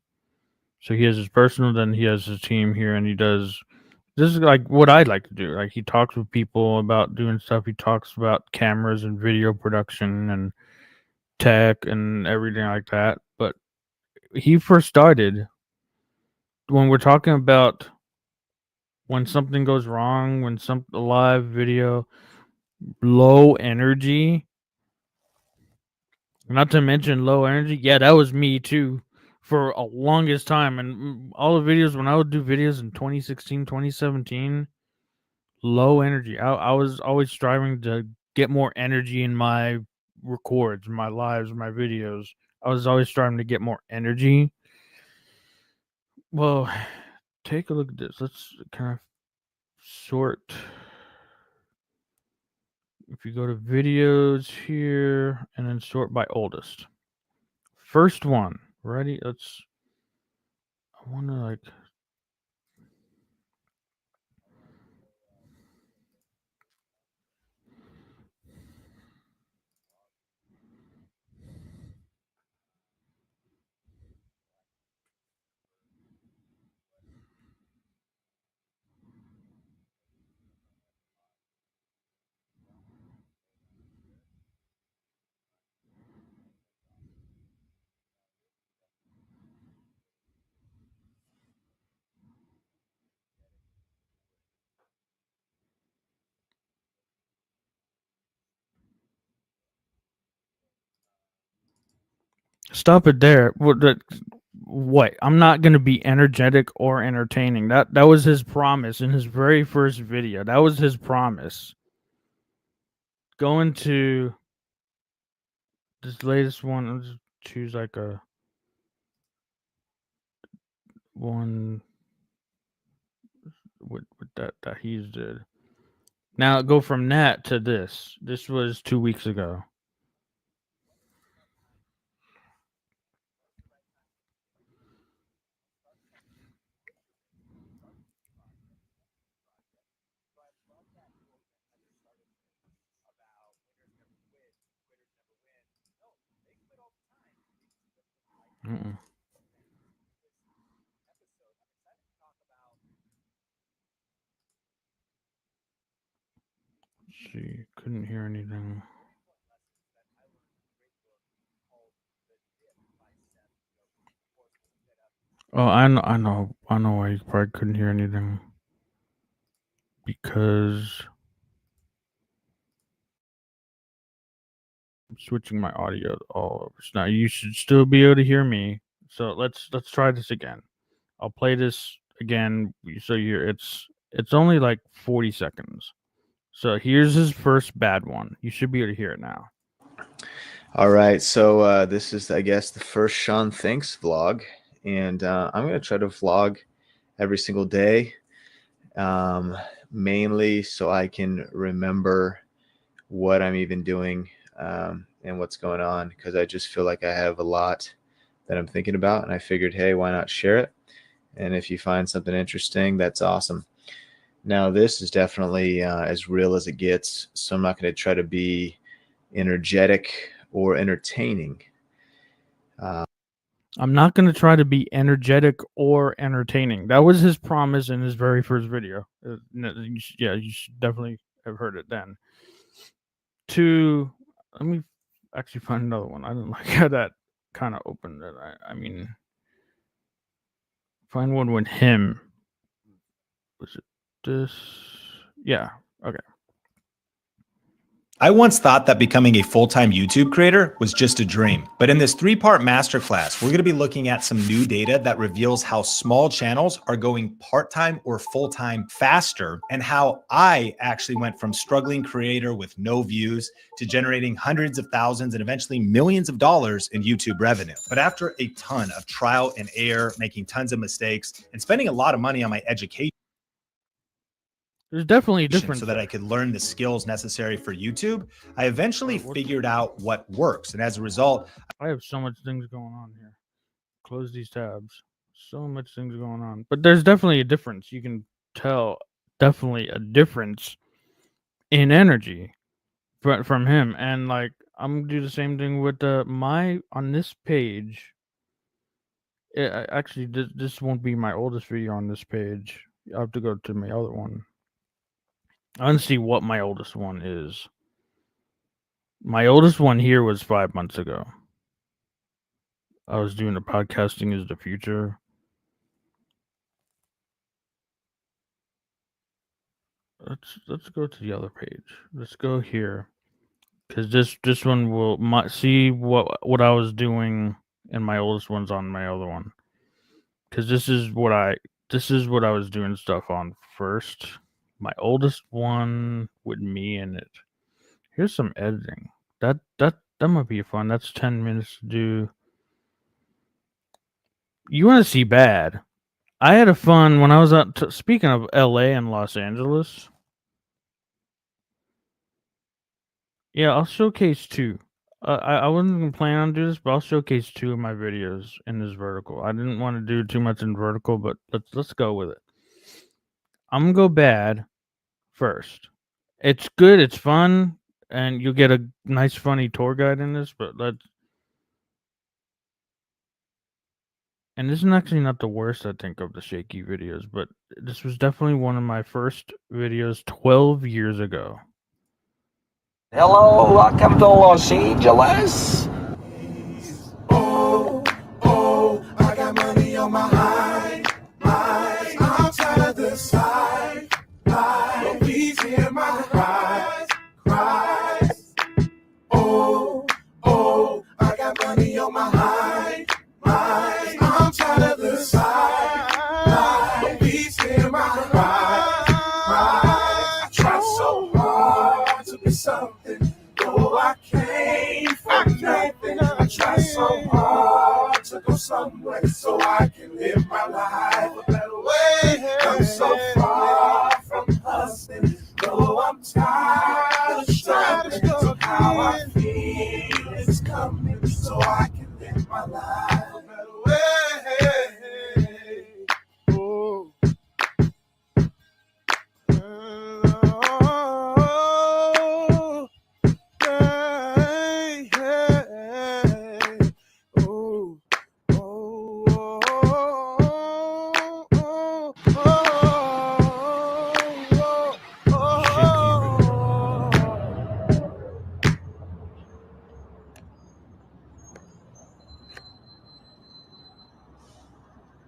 Speaker 1: So he has his personal, then he has his team here, and he does. This is what I'd like to do. He talks with people about doing stuff. He talks about cameras and video production and tech and everything like that. But he first started, when we're talking about when something goes wrong, when a live video, low energy, not to mention low energy. Yeah, that was me too for a longest time. And all the videos, when I would do videos in 2016, 2017, low energy. I was always striving to get more energy in my records, my lives, my videos. I was always striving to get more energy. Well, take a look at this. Let's kind of sort. If you go to videos here and then sort by oldest. First one. Ready? I want to like. Stop it there. What? I'm not gonna be energetic or entertaining. That was his promise in his very first video. That was his promise. Going to this latest one, I'll just choose like a one with that he's did. Now go from that to this. This was 2 weeks ago. Mm-mm. Let's see, couldn't hear anything. Oh, I know why you probably couldn't hear anything. Because I'm switching my audio all over. So now you should still be able to hear me. So let's try this again. I'll play this again so it's only like 40 seconds. So here's his first bad one. You should be able to hear it now.
Speaker 2: All right, so this is, I guess, the first Sean Thinks vlog, and I'm going to try to vlog every single day, mainly so I can remember what I'm even doing and what's going on, because I just feel like I have a lot that I'm thinking about, and I figured, hey, why not share it? And if you find something interesting, that's awesome. Now, this is definitely as real as it gets, so I'm not going to try to be energetic or entertaining.
Speaker 1: I'm not going to try to be energetic or entertaining. That was his promise in his very first video. You should definitely have heard it then. Let me actually find another one. I didn't like how that kind of opened it. I mean, find one with him. Was it this? Yeah. Okay.
Speaker 3: I once thought that becoming a full-time YouTube creator was just a dream. But in this 3-part masterclass, we're going to be looking at some new data that reveals how small channels are going part-time or full-time faster, and how I actually went from struggling creator with no views to generating hundreds of thousands and eventually millions of dollars in YouTube revenue. But after a ton of trial and error, making tons of mistakes, and spending a lot of money on my education,
Speaker 1: there's definitely a difference
Speaker 3: so that I could learn the skills necessary for YouTube, I eventually figured out what works. And as a result,
Speaker 1: I have so much things going on here. Close these tabs. So much things going on. But there's definitely a difference. You can tell definitely a difference in energy from him. And like I'm gonna do the same thing with my on this page. Actually, this won't be my oldest video on this page. I have to go to my other one. I want to see what my oldest one is. My oldest one here was 5 months ago. I was doing the podcasting is the future. let's go to the other page. Let's go here, because this one will see what I was doing, and my oldest one's on my other one. Because this is what I was doing stuff on first. My oldest one with me in it. Here's some editing. That might be fun. That's 10 minutes to do. You want to see bad? I had a fun when I was out. Speaking of LA and Los Angeles. Yeah, I'll showcase 2. I wasn't gonna plan on doing this, but I'll showcase 2 of my videos in this vertical. I didn't want to do too much in vertical, but let's go with it. I'm gonna go bad first. It's good. It's fun. And you'll get a nice, funny tour guide in this, but and this is actually not the worst, I think, of the shaky videos, but this was definitely one of my first videos 12 years ago.
Speaker 4: Hello, welcome to Los Angeles.
Speaker 5: Oh, I got money on my mind. I'm to the side. Please hear my cries. Oh, I got money on my mind. I'm tired of the side. Please hear my cries. I try so hard to be something, though I came from nothing. I try so hard to go somewhere so I can live my life a better way. I'm so far from hustling, though I'm tired of struggling. So how I feel is coming so I can live my life a better way. Oh.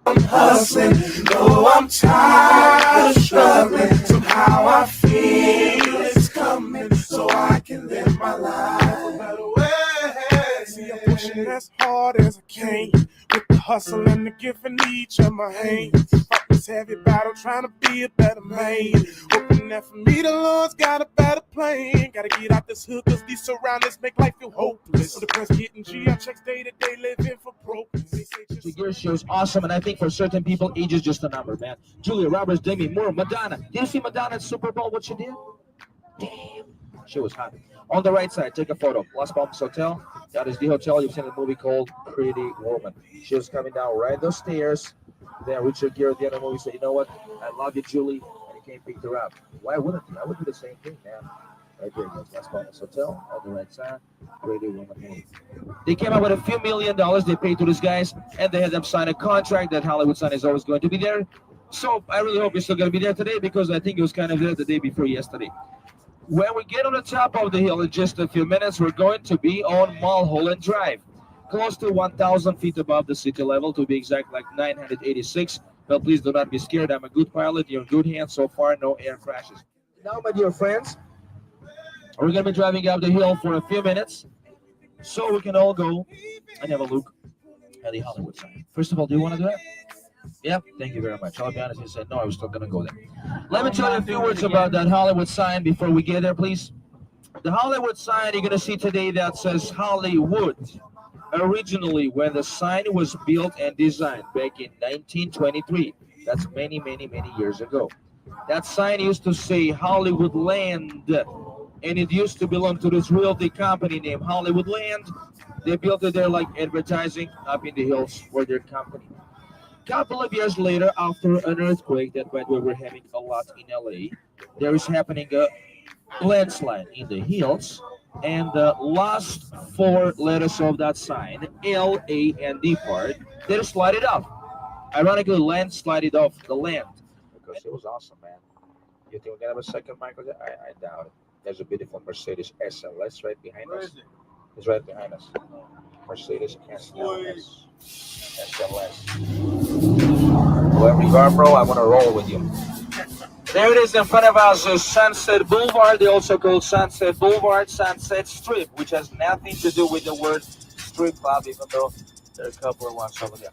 Speaker 5: I'm hustling, though I'm tired of struggling. Somehow I feel it's coming, so I can live my life a better way. See, I'm pushing as hard as I can, with the hustle and the gift in each of my hands. Fight this heavy battle, trying to be a better man. Hoping that for me, the Lord's got a better plan. Gotta get out this hood, cause these surroundings make life feel hopeless. So the press getting G, I checks day to day, living for broke.
Speaker 4: Your show's awesome, and I think for certain people, age is just a number, man. Julia Roberts, Demi Moore, Madonna. Did you see Madonna at Super Bowl? What she did? Damn, she was hot. On the right side, take a photo. Las Palmas Hotel. That is the hotel. You've seen a movie called Pretty Woman. She was coming down right those stairs. Then Richard Gere at the end of the movie said, "You know what? I love you, Julie," and he came pick her up. Why wouldn't he? I would do the same thing, man. Right there goes Las Palmas Hotel on the right side. Pretty Woman movie. They came up with a few $1 million they paid to these guys, and they had them sign a contract that Hollywood sign is always going to be there. So I really hope you're still going to be there today, because I think it was kind of there the day before yesterday. When we get on the top of the hill in just a few minutes, we're going to be on Mulholland Drive, close to 1,000 feet above the city level, to be exact, like 986. But please do not be scared. I'm a good pilot. You're in good hands so far. No air crashes. Now, my dear friends, we're going to be driving up the hill for a few minutes, so we can all go and have a look at the Hollywood sign. First of all, do you want to do it? Yeah, thank you very much. I'll be honest, he said, no, I was still going to go there. Let me tell you a few words about that Hollywood sign before we get there, please. The Hollywood sign you're going to see today that says Hollywood. Originally, when the sign was built and designed back in 1923, that's many, many, many years ago. That sign used to say Hollywood Land, and it used to belong to this realty company named Hollywood Land. They built it there like advertising up in the hills for their company. Couple of years later, after an earthquake that we were having a lot in LA, there is happening a landslide in the hills, and the last 4 letters of that sign, L-A-N-D part, they slide it off. Ironically, land slided off the land. Because it was awesome, man. You think we're gonna have a second Michael? I doubt it. There's a beautiful Mercedes SLS right behind us. It's right behind us. Mercedes SLS. SLS. Whoever you are, bro, I want to roll with you. There it is in front of us, Sunset Boulevard. They also call Sunset Boulevard Sunset Strip, which has nothing to do with the word strip club, even though there are a couple of ones over there.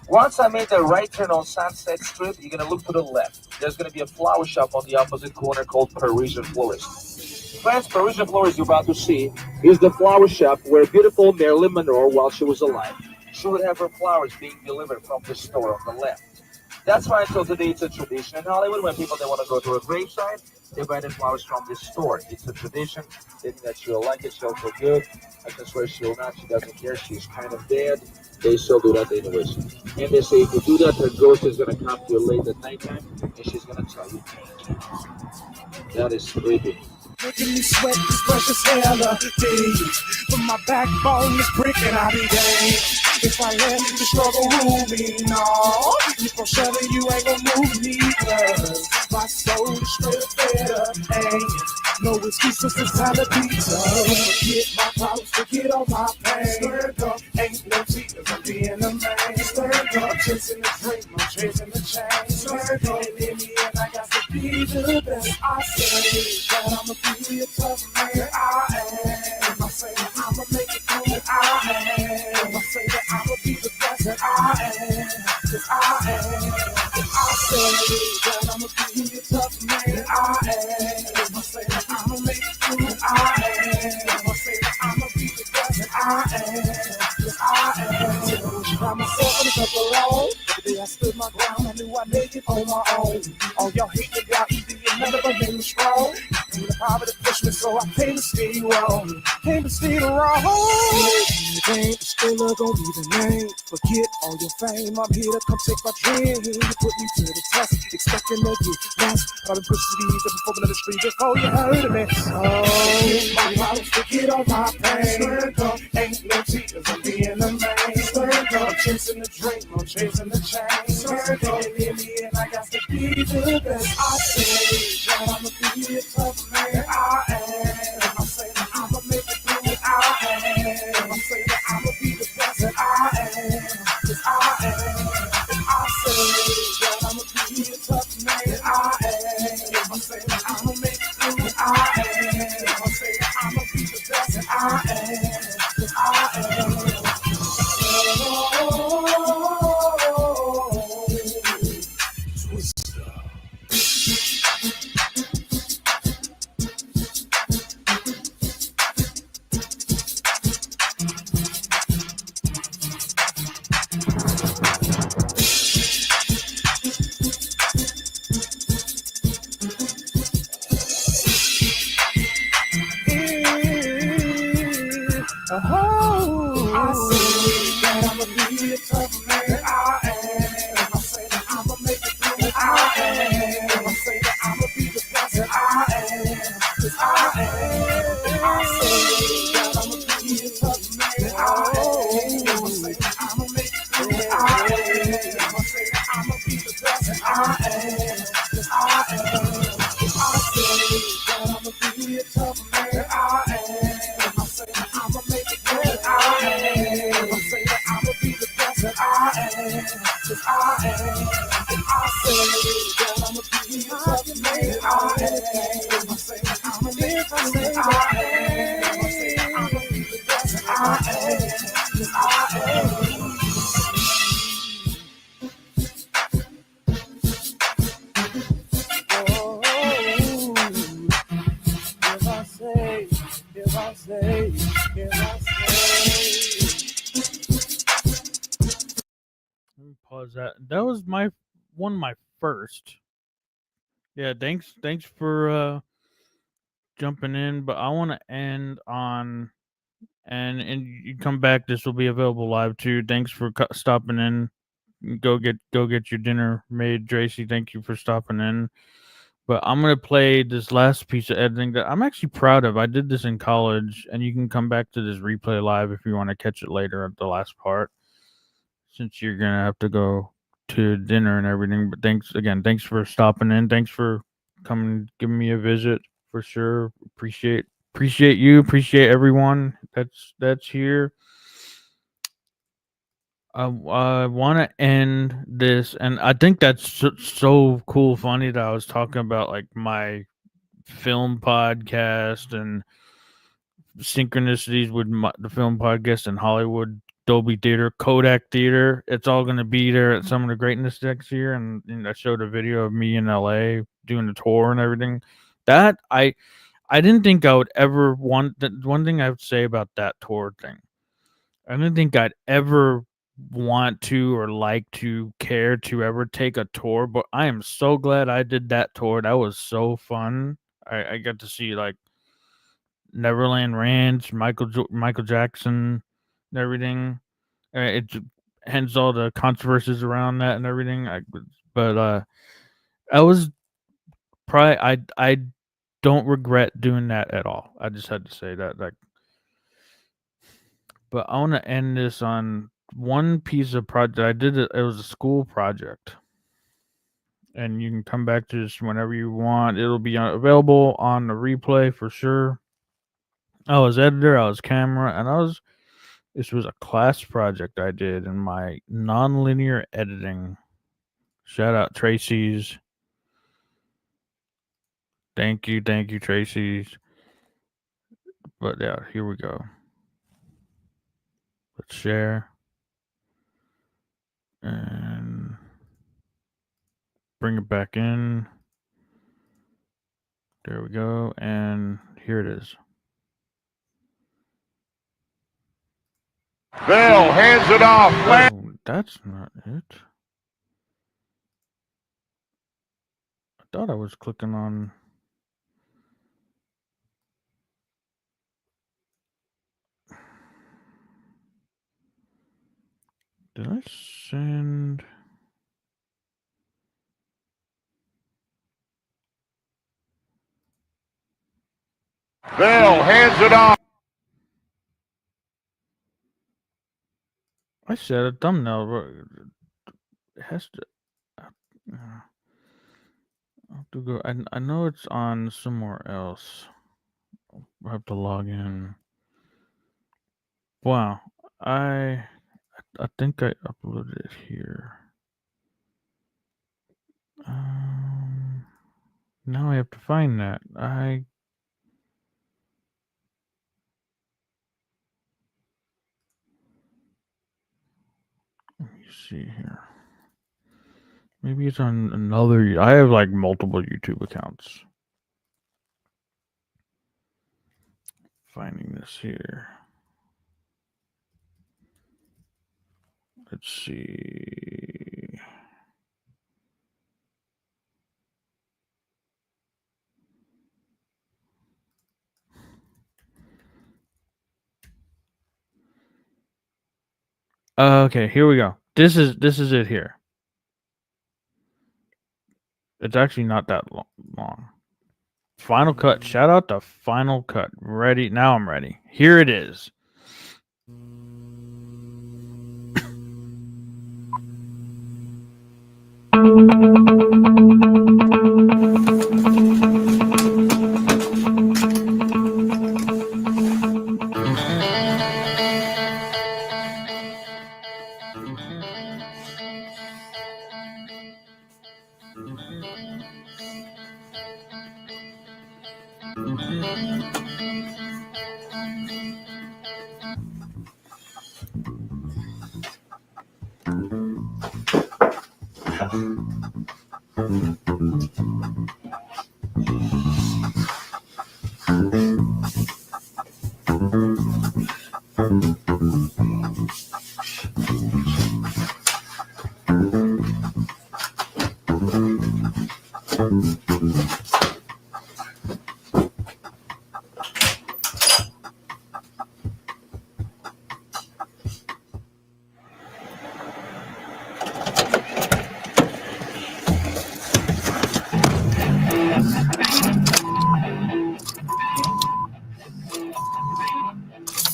Speaker 4: Once I made the right turn on Sunset Strip, you're gonna look to the left. There's gonna be a flower shop on the opposite corner called Parisian Florist. Friends, Parisian Florist you're about to see is the flower shop where beautiful Marilyn Monroe, while she was alive, she would have her flowers being delivered from the store on the left. That's why until today it's a tradition in Hollywood. When people they want to go to a graveside, they buy the flowers from this store. It's a tradition. They think that she'll like it, she'll feel good. I can swear she'll not. She doesn't care. She's kind of dead. They still do that anyways. And they say if you do that, her ghost is gonna come to you late at nighttime, and she's gonna tell you thank you. That is creepy.
Speaker 5: Making me sweat this precious hella days. But my backbone is breaking, I'll be damned if I let the struggle rule me. No, you for sure you ain't gonna move me, cause my soul is straight fed up. Ain't no excuses, it's time to pizza. Forget my problems, forget all my pain. Stirred up, ain't no tears, I'm being a man. Stirred up, chasing the dream, I'm chasing the change. Stirred up, and in the end I got to be the best. I say that I'ma be a tough man. I am. I say that I'ma make it through. I am. I say that I'ma be the best that I am. Cause I am. I say that I'ma be a tough man. I am. I say that I'ma make it through. I am. I say that I'ma be the best that I am. Cause I am. By myself in a couple alone. Every day I stood my ground. I knew I made it on my own. All y'all hate me down easy and none of them made me strong. The power to push me, so I came to stay wrong. Came to stay the wrong. Ain't still gonna be the name. Forget all your fame. I'm here to come take my dream. You put me to the test, expecting to get lost. I've been pushing these and performing in the street before you heard of me. Oh, my problems, forget all my pain. Stirred up, ain't no tears, I'm being a man. Stirred up, chasing the dream, I'm chasing the change. Stirred up, and in the end, I got to be the best. I say that I'ma be a tough man. I am. I say that I'ma make it through. I am. I say that I'ma be the best that I am. Cause I am. I say that I'ma be a tough man. I am. I say that I'ma make it through. I am. I say that I'ma be the best that I am. Cause I am. I say that I'ma be a tough man. I am. I say that I'ma make it through. I am. I say that I'ma be the best that I am. Cause I am. I say that I'ma be a tough man. I am. I say that I'ma make it through. I am. I say that I'ma be the best that I am. Cause I am. I say that I'ma be a tough man. I am. I say that I'ma make it through. I am. I say that I'ma be the best that I am. Cause I am. I say that I'ma be a tough man. I am. I say that I'ma make it through. I am. I say that I'ma be the best that I am. Cause I am.
Speaker 1: Let me pause that. That was my first. Yeah, thanks for jumping in, but I want to end on and you come back. This will be available live too. Thanks for stopping in. Go get your dinner made, Tracy. Thank you for stopping in. But I'm gonna play this last piece of editing that I'm actually proud of. I did this in college, and you can come back to this replay live if you want to catch it later at the last part, since you're gonna have to go to dinner and everything. But thanks for stopping in. Thanks for coming, giving me a visit for sure. Appreciate you. Appreciate everyone that's here. I want to end this, and I think that's so cool, funny that I was talking about like my film podcast and synchronicities with the film podcast and Hollywood, Dolby Theater, Kodak Theater. It's all going to be there at Some of the Greatness next year, and I showed a video of me in LA doing the tour and everything. That I didn't think I would ever want. That one thing I would say about that tour thing, I didn't think I'd ever want to or like to care to ever take a tour, but I am so glad I did that tour. That was so fun. I got to see like Neverland Ranch, Michael Jackson, and everything. It hence all the controversies around that and everything. But I was probably I don't regret doing that at all. I just had to say that. Like, but I want to end this on one piece of project I did. It was a school project, and you can come back to this whenever you want. It'll be available on the replay for sure. I was editor, I was camera, and this was a class project I did in my nonlinear editing. Shout out Tracy's. Thank you, Tracy's. But yeah, here we go. Let's share. And bring it back in. There we go. And here it is.
Speaker 6: Bell hands it off.
Speaker 1: Oh, that's not it. I thought I was clicking on. Did I send?
Speaker 6: Bell hands it off.
Speaker 1: I said a thumbnail, but it has to. I'll have to go. I know it's on somewhere else. I have to log in. Wow, I think I uploaded it here. Now I have to find that. Let me see here. Maybe it's on another. I have like multiple YouTube accounts. Finding this here. Let's see. Okay, here we go. This is it here. It's actually not that long. Final Cut. Shout out to Final Cut. Ready? Now I'm ready. Here it is.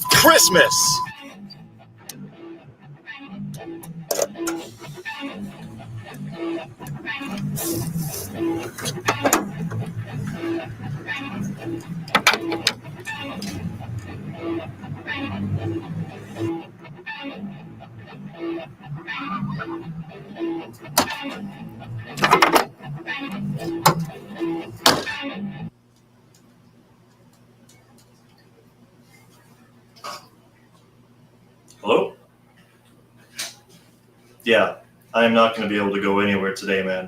Speaker 3: Christmas.
Speaker 7: Yeah, I am not going to be able to go anywhere today, man.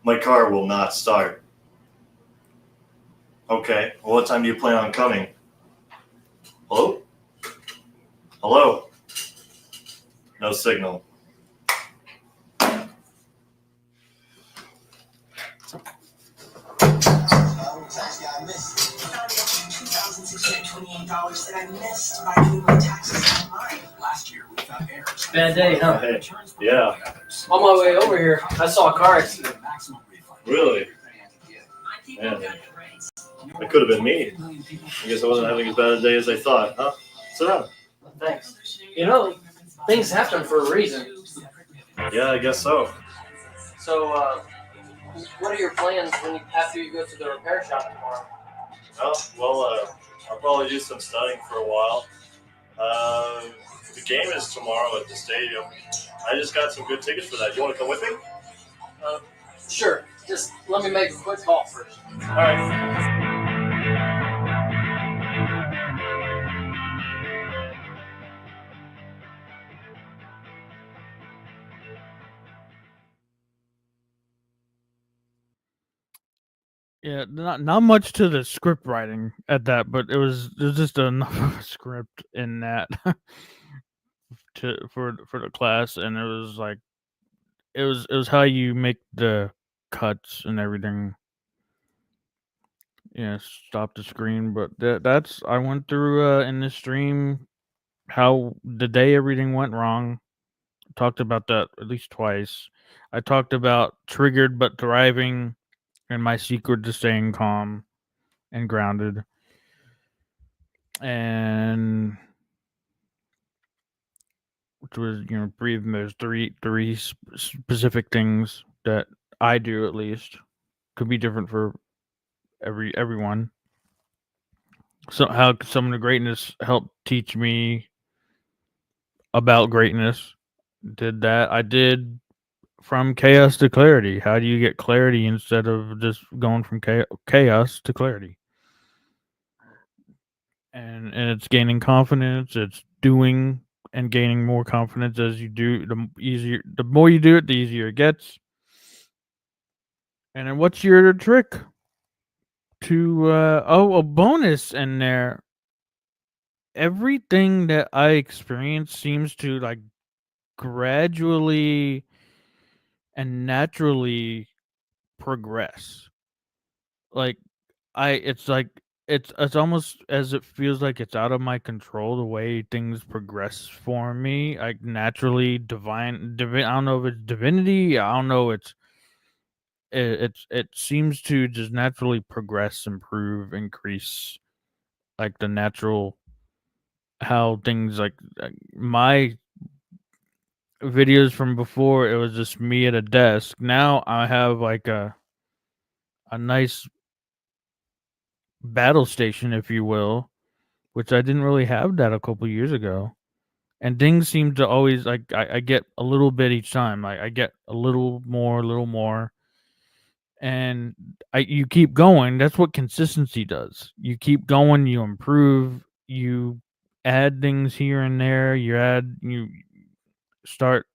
Speaker 7: My car will not start. Okay, well, what time do you plan on coming? Hello? Hello? No signal.
Speaker 8: $2,628 that I missed by doing my taxes online. Last year without errors.
Speaker 9: Bad day, huh?
Speaker 7: Hey, yeah,
Speaker 9: On my way over here, I saw a car accident.
Speaker 7: really? Man, that could have been me. I guess I wasn't having as bad a day as I thought, huh? Sit down.
Speaker 9: Thanks. You know, things happen for a reason.
Speaker 7: Yeah, I guess so.
Speaker 9: So, what are your plans after you go to the repair shop tomorrow?
Speaker 7: I'll probably do some studying for a while. The game is tomorrow at the stadium. I just got some good tickets for that. You want to come with me?
Speaker 9: Sure. Just let me make a quick call first.
Speaker 7: All right.
Speaker 1: Yeah, not much to the script writing at that, but there's just enough of a script in that for the class, and it was like it was how you make the cuts and everything. Yeah, stop the screen, but that's I went through in this stream how the day everything went wrong. Talked about that at least twice. I talked about triggered but thriving and my secret to staying calm and grounded. And which was, breathing. There's three specific things that I do, at least. Could be different for everyone. So how some of the greatness helped teach me about greatness. Did that. I did from chaos to clarity. How do you get clarity instead of just going from chaos to clarity? And it's gaining confidence. It's doing and gaining more confidence as you do. The more you do it, the easier it gets. And then what's your trick to a bonus in there? Everything that I experience seems to like gradually and naturally progress. Like it's almost as it feels like it's out of my control the way things progress for me. Like naturally divine I don't know if it's divinity. I don't know. It seems to just naturally progress, improve, increase, like the natural how things like my videos from before. It was just me at a desk. Now I have like a nice battle station, if you will, which I didn't really have that a couple years ago. And things seem to always like I get a little bit each time. I get a little more, and you keep going. That's what consistency does. You keep going, you improve, you add things here and there. You start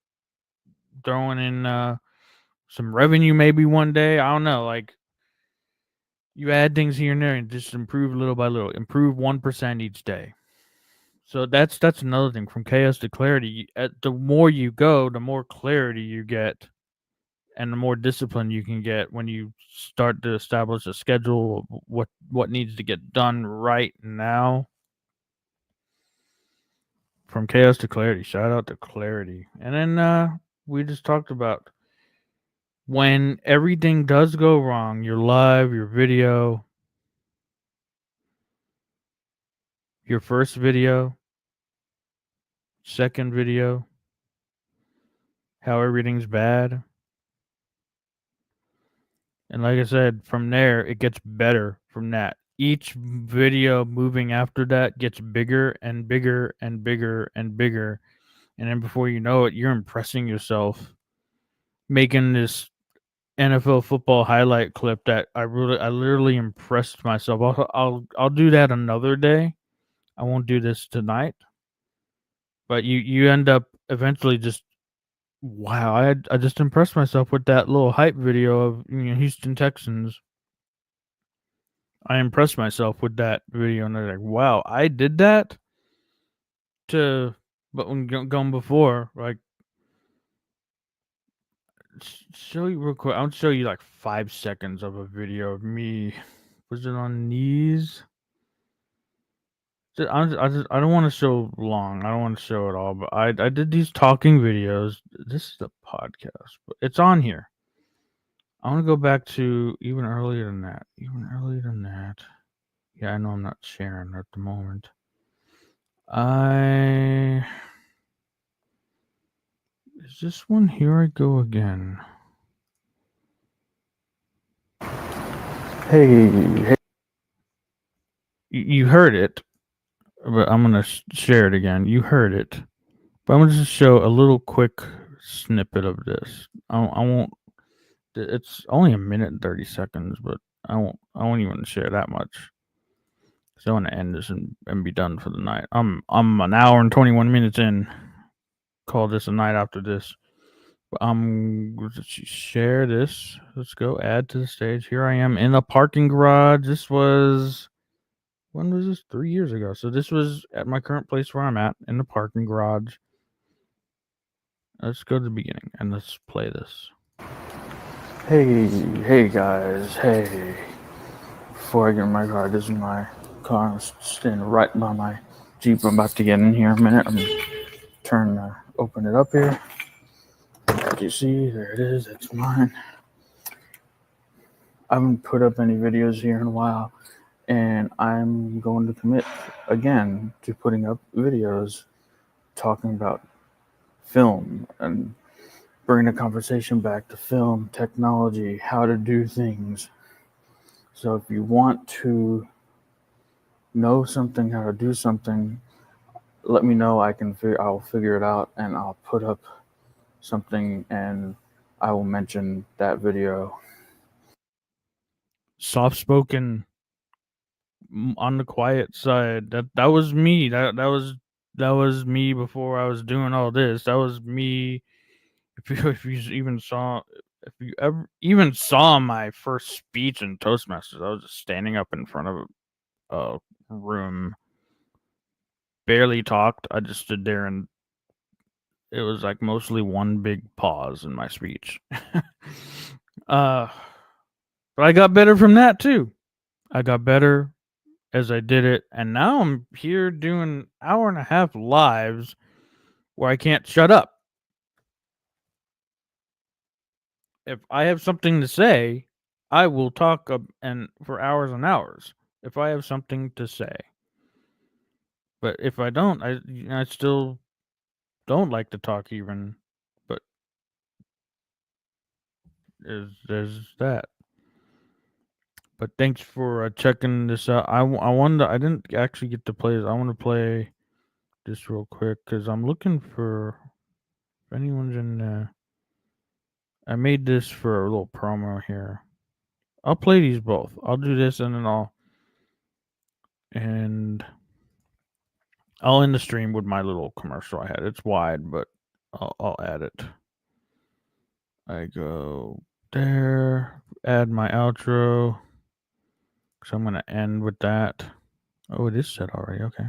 Speaker 1: throwing in some revenue maybe one day. I don't know, like you add things here and there and just improve little by little. Improve 1% each day. So that's another thing from chaos to clarity. The more you go, the more clarity you get, and the more discipline you can get when you start to establish a schedule of what needs to get done right now. From chaos to clarity. Shout out to clarity. And then we just talked about when everything does go wrong, your live, your video, your first video, second video, how everything's bad. And like I said, from there, it gets better from that. Each video moving after that gets bigger and bigger and bigger and bigger. And then before you know it, you're impressing yourself, making this NFL football highlight clip that I literally impressed myself. I'll do that another day. I won't do this tonight. But you end up eventually just, wow, I just impressed myself with that little hype video of Houston Texans. I impressed myself with that video, and they're like, wow, I did that but when going before, like, show you real quick. I'll show you like 5 seconds of a video of me. Was it on knees? I don't want to show long. I don't want to show it all, but I did these talking videos. This is a podcast, but it's on here. I want to go back to even earlier than that. Yeah, I know I'm not sharing at the moment. Is this one? Here I go again. Hey. You heard it, but I'm going to share it again. You heard it, but I'm going to just show a little quick snippet of this. I won't. It's only a minute and 30 seconds, but I won't even share that much. So I want to end this and be done for the night. I'm an hour and 21 minutes in. Call this a night after this. Let's share this. Let's go add to the stage. Here I am in a parking garage. When was this? 3 years ago. So this was at my current place where I'm at, in the parking garage. Let's go to the beginning and let's play this. Hey guys, hey. Before I get in my car, this is my car. I'm standing right by my Jeep. I'm about to get in here in a minute. I'm open it up here. As you see, there it is. That's mine. I haven't put up any videos here in a while, and I'm going to commit again to putting up videos talking about film and bring the conversation back to film, technology, how to do things. So if you want to know something, how to do something, let me know. I'll figure it out, and I'll put up something, and I will mention that video. Soft-spoken, on the quiet side. That was me. That was me before I was doing all this. That was me. If you ever even saw my first speech in Toastmasters, I was just standing up in front of a room, barely talked. I just stood there, and it was like mostly one big pause in my speech. But I got better from that too. I got better as I did it, and now I'm here doing 1.5 hour lives where I can't shut up. If I have something to say, I will talk for hours and hours. If I have something to say, but if I don't, I still don't like to talk even. But there's that. But thanks for checking this out. I didn't actually get to play this. I want to play this real quick because I'm looking for if anyone's in there. I made this for a little promo here. I'll play these both. I'll do this and then I'll end the stream with my little commercial I had. It's wide, but I'll add it. I go there, add my outro. So I'm going to end with that. Oh, it is set already. Okay.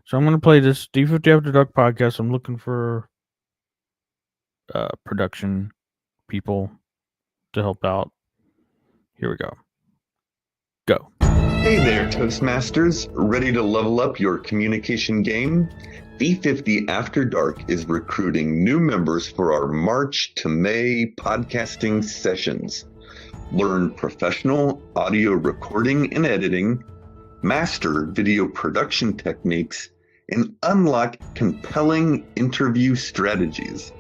Speaker 1: So I'm going to play this D50 After Dark podcast. I'm looking for production people to help out. Here we go. Go.
Speaker 10: Hey there, Toastmasters. Ready to level up your communication game? D50 After Dark is recruiting new members for our March to May podcasting sessions. Learn professional audio recording and editing, master video production techniques, and unlock compelling interview strategies.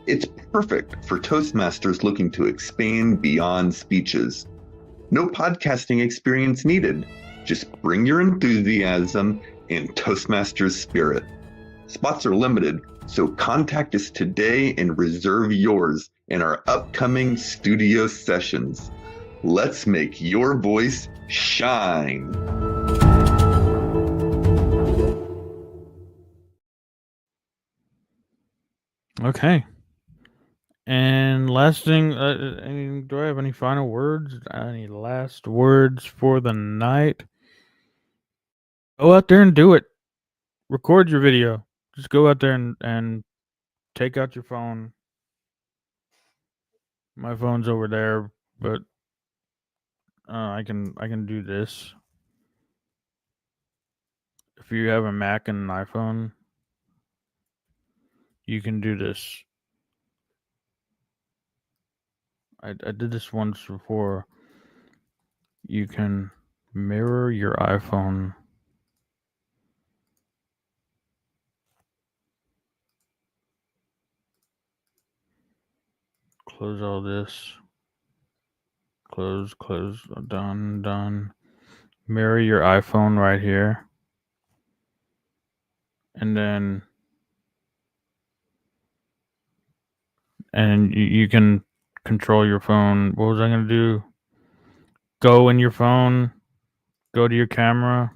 Speaker 10: It's perfect for Toastmasters looking to expand beyond speeches. No podcasting experience needed. Just bring your enthusiasm and Toastmasters spirit. Spots are limited, so contact us today and reserve yours in our upcoming studio sessions. Let's make your voice shine.
Speaker 1: Okay. And last thing, do I have any final words? Any last words for the night? Go out there and do it. Record your video. Just go out there and take out your phone. My phone's over there, but I can do this. If you have a Mac and an iPhone, you can do this. I did this once before. You can mirror your iPhone. Close all this. Close, done. Mirror your iPhone right here. And then you can control your phone. What was I going to do? Go in your phone, go to your camera,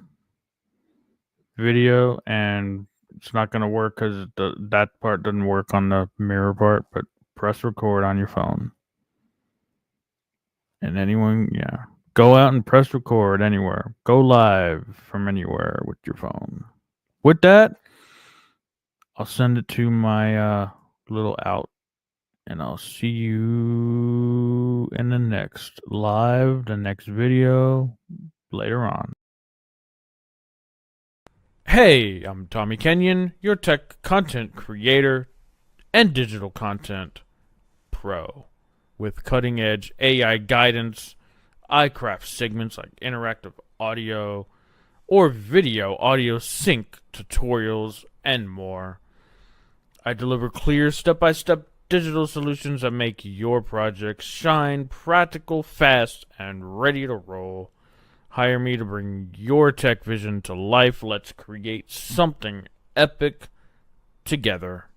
Speaker 1: video, and it's not going to work because that part doesn't work on the mirror part, but press record on your phone. And anyone, go out and press record anywhere. Go live from anywhere with your phone. With that, I'll send it to my little out. And I'll see you in the next live, the next video later on. Hey, I'm Tommy Kenyon, your tech content creator and digital content pro. With cutting edge AI guidance, I craft segments like interactive audio or video audio sync tutorials and more. I deliver clear step-by-step digital solutions that make your projects shine, practical, fast, and ready to roll. Hire me to bring your tech vision to life. Let's create something epic together.